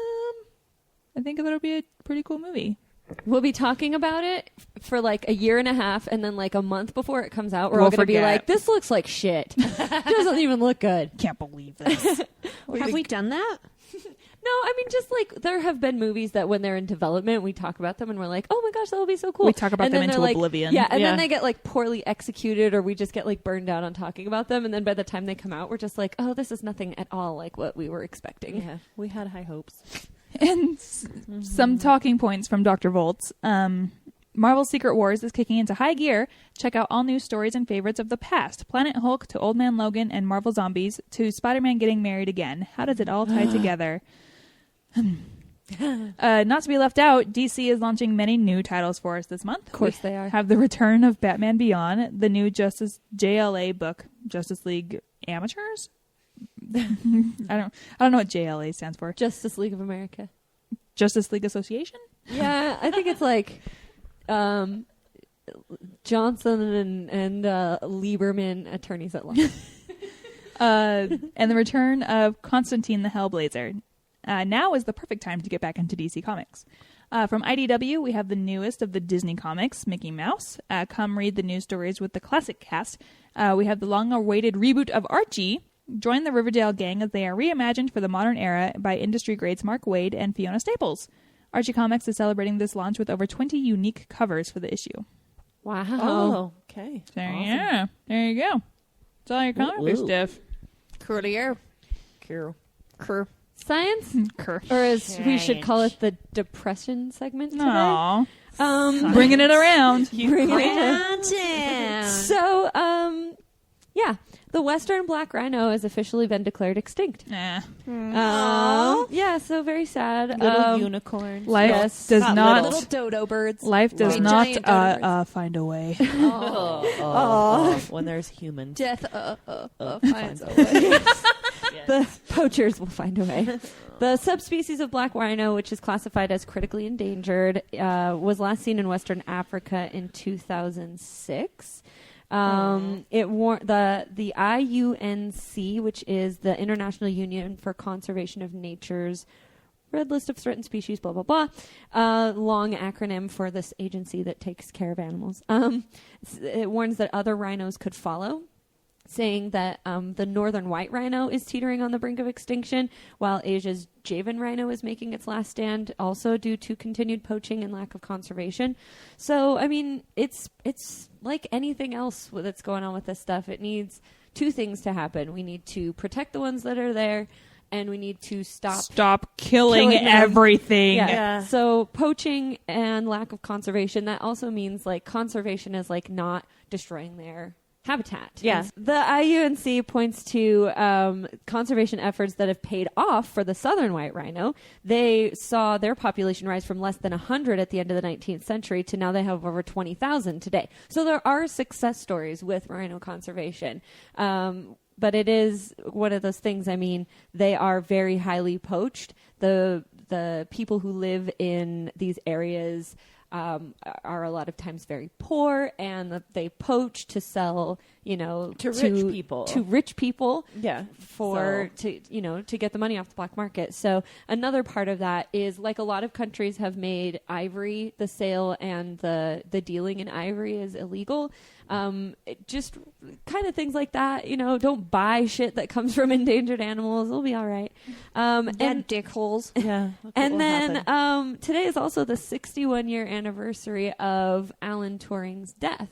I think that'll be a pretty cool movie. We'll be talking about it for like a year and a half, and then like a month before it comes out, we're We'll all going to be forget. like, this looks like shit. It doesn't even look good. Can't believe this. Have we done that? No, I mean, just like there have been movies that when they're in development, we talk about them and we're like, oh my gosh, that will be so cool. We talk about And them then into they're like- oblivion. Yeah, and Yeah. then they get like poorly executed, or we just get like burned out on talking about them. And then by the time they come out, we're just like, oh, this is nothing at all like what we were expecting. Yeah, we had high hopes. And some talking points from Dr. Volts. Marvel's Secret Wars is kicking into high gear. Check out all new stories and favorites of the past. Planet Hulk to Old Man Logan and Marvel Zombies to Spider-Man getting married again. How does it all tie together? Not to be left out, DC is launching many new titles for us this month. Of course they are. Have the return of Batman Beyond, the new Justice JLA book, Justice League Amateurs? I don't know what JLA stands for. Justice League of America. Justice League Association? Yeah, I think it's like Johnson and Lieberman attorneys at law. And the return of Constantine the Hellblazer. Now is the perfect time to get back into DC Comics. From IDW, we have the newest of the Disney comics, Mickey Mouse. Come read the new stories with the classic cast. We have the long-awaited reboot of Archie. Join the Riverdale gang as they are reimagined for the modern era by industry greats Mark Waid and Fiona Staples. Archie Comics is celebrating this launch with over 20 unique covers for the issue. Wow. Oh, okay. So, Awesome. yeah, there you go. It's all your comic book Ooh. stuff. Courier. Cool. Crew. Science? Kerr. Or as we should call it, the depression segment today. Aw. Bringing it around. Bringing it So, yeah, the western black rhino has officially been declared extinct. Nah. Yeah, so very sad. Little unicorn. Life Yes. does Not not. Little dodo birds. Life does Wait, not giant dodo birds. find a way. When there's humans. Death finds a way. The poachers will find a way. The subspecies of black rhino, which is classified as critically endangered, was last seen in Western Africa in 2006. It the IUNC, which is the International Union for Conservation of Nature's Red List of Threatened Species, blah, blah, blah. Long acronym for this agency that takes care of animals. It warns that other rhinos could follow, saying that the northern white rhino is teetering on the brink of extinction, while Asia's Javan rhino is making its last stand, also due to continued poaching and lack of conservation. So, I mean, it's like anything else that's going on with this stuff. It needs two things to happen. We need to protect the ones that are there, and we need to Stop killing them. everything. Yeah. So poaching and lack of conservation, that also means like conservation is like not destroying their habitat. Yeah. The IUNC points to conservation efforts that have paid off for the southern white rhino. They saw their population rise from less than 100 at the end of the 19th century to now they have over 20,000 today. So there are success stories with rhino conservation. But it is one of those things, I mean, they are very highly poached. The people who live in these areas are a lot of times very poor, and that they poach to sell, To rich people. To rich people, Yeah. to get the money off the black market. So another part of that is, like, a lot of countries have made ivory, the sale and the dealing in ivory is illegal. Just kind of things like that. Don't buy shit that comes from endangered animals. It'll be all right. And dickholes. Yeah. and then today is also the 61-year anniversary of Alan Turing's death.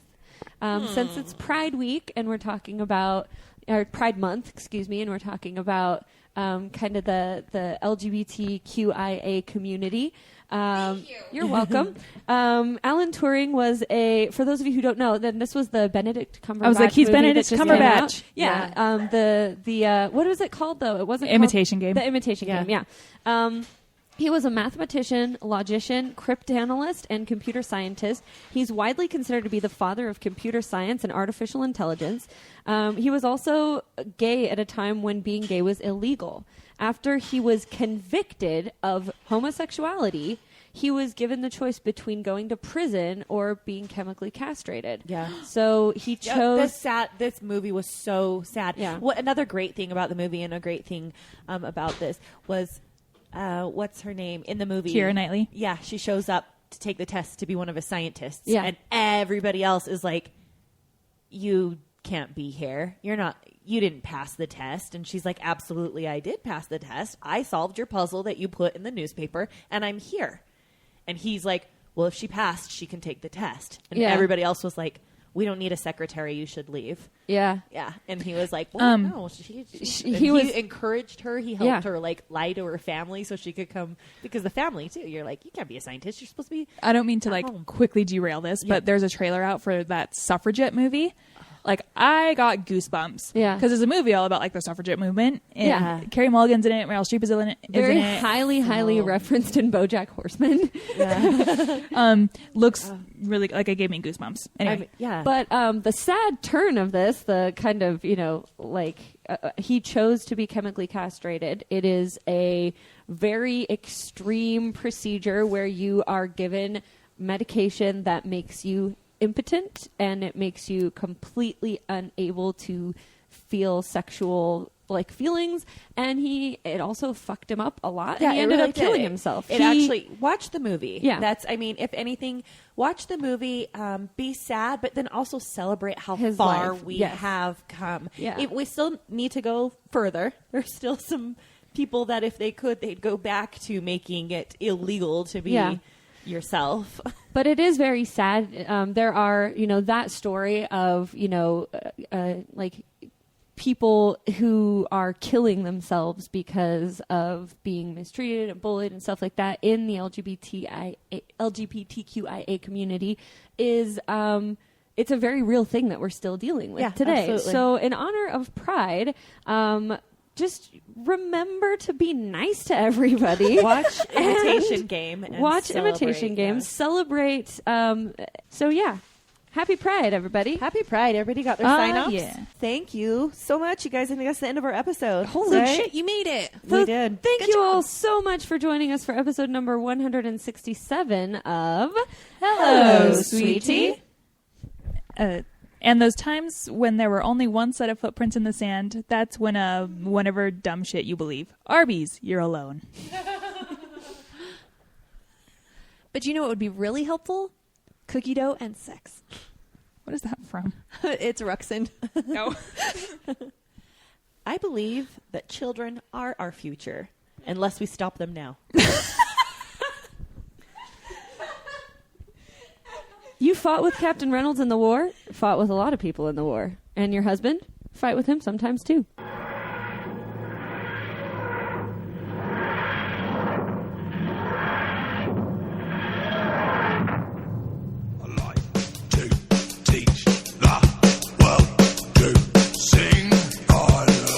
Since it's Pride Week and we're talking about, or Pride Month, excuse me, and we're talking about kind of the LGBTQIA community. Thank you. You're welcome. Alan Turing was for those of you who don't know, then this was the Benedict Cumberbatch. I was like, he's movie Benedict that just came out. Cumberbatch. Yeah. The what was it called though? It wasn't The Imitation Game. The Imitation Game. Yeah. He was a mathematician, logician, cryptanalyst, and computer scientist. He's widely considered to be the father of computer science and artificial intelligence. He was also gay at a time when being gay was illegal. After he was convicted of homosexuality, he was given the choice between going to prison or being chemically castrated. Yeah. So he chose... This movie was so sad. Yeah. Another great thing about the movie, and a great thing about this was... what's her name in the movie? Keira Knightley. Yeah, she shows up to take the test to be one of his scientists. Yeah. And everybody else is like, you can't be here. You didn't pass the test. And she's like, absolutely, I did pass the test. I solved your puzzle that you put in the newspaper, and I'm here. And he's like, well, if she passed, she can take the test. And everybody else was like, we don't need a secretary. You should leave. Yeah. Yeah. And he was like, well, no. He encouraged her. He helped her lie to her family so she could come, because the family too. You're like, you can't be a scientist. You're supposed to be. I don't mean to home. quickly derail this, but there's a trailer out for that suffragette movie. Like, I got goosebumps. Yeah. Because it's a movie all about, the suffragette movement. And Yeah. Carey Mulligan's in it. Meryl Streep is in it. Very highly referenced in BoJack Horseman. Looks really, it gave me goosebumps. Anyway. But the sad turn of this, the kind of, he chose to be chemically castrated. It is a very extreme procedure where you are given medication that makes you impotent, and it makes you completely unable to feel sexual feelings, and it also fucked him up a lot. Yeah, and he ended up killing himself. Watch the movie. Yeah. If anything, watch the movie, be sad, but then also celebrate how His far life. we Yes. have come. Yeah. We still need to go further. There's still some people that if they could, they'd go back to making it illegal to be yourself. But it is very sad. There are, that story of, people who are killing themselves because of being mistreated and bullied and stuff like that in the LGBTQIA community is, it's a very real thing that we're still dealing with today. Absolutely. So in honor of Pride, just remember to be nice to everybody. Watch Imitation Game. And Watch celebrate, Imitation Game. Celebrate. Happy Pride, everybody. Happy Pride. Everybody got their sign-ups? Yeah. Thank you so much, you guys. I think that's the end of our episode. Holy Right? shit, you made it. We did. Thank Good you job. all so much for joining us for episode number 167 of Hello, sweetie. And those times when there were only one set of footprints in the sand, that's when whenever dumb shit you believe. Arby's, you're alone. But you know what would be really helpful? Cookie dough and sex. What is that from? It's Ruxin. No. I believe that children are our future, unless we stop them now. You fought with Captain Reynolds in the war, fought with a lot of people in the war. And your husband? Fight with him sometimes too. I like to teach the world to sing. I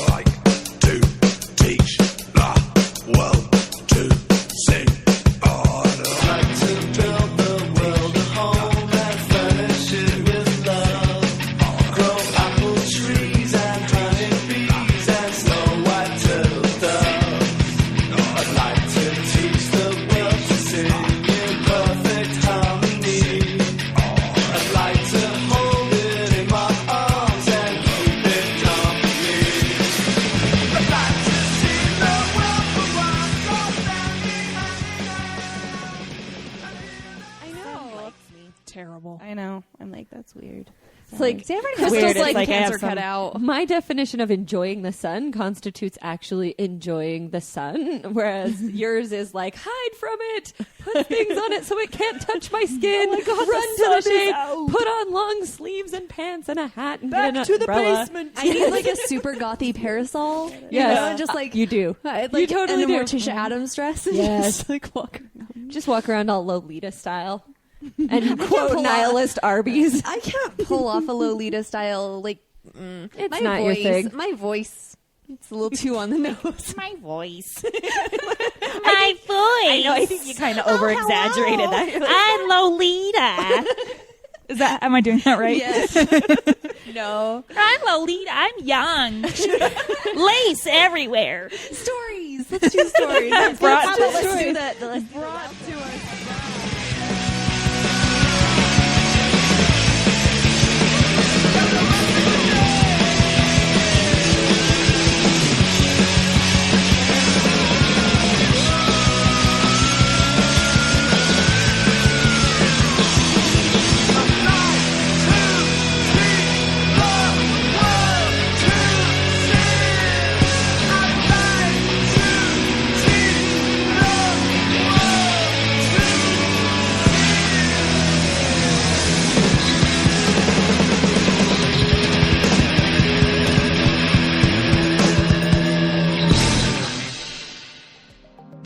like to teach the world to sing. I like to build the world a home and furnish it with love. Grow apple trees and honey bees. terrible. I know. I'm like, that's weird. It's like Crystal's weird. like, It's like I have cancer cut out. my definition of enjoying the sun constitutes actually enjoying the sun, whereas yours is like hide from it, put things on it so it can't touch my skin, run to the shade, put on long sleeves and pants and a hat and get an umbrella. I need like a super gothy parasol. Yes. You know, and just like You do. like, You totally and a do. Morticia Adams dress. And Yes. just like walk around. Just walk around all Lolita style and quote nihilist Arby's. I can't pull off a Lolita style like It's my not voice. your thing. My voice. It's a little too on the nose. My voice. My voice. I know. I think you kind of over-exaggerated that. I'm Lolita. Am I doing that right? Yes. No. I'm Lolita. I'm young. Lace everywhere. Stories. Let's do stories. Let's do that.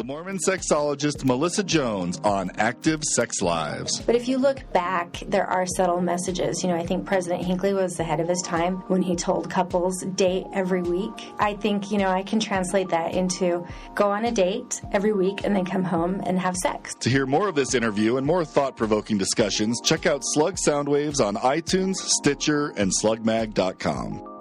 Mormon sexologist Melissa Jones on Active Sex Lives. But if you look back, there are subtle messages. You know, I think President Hinckley was ahead of his time when he told couples date every week. I think, you know, I can translate that into go on a date every week and then come home and have sex. To hear more of this interview and more thought-provoking discussions, check out Slug Soundwaves on iTunes, Stitcher, and slugmag.com.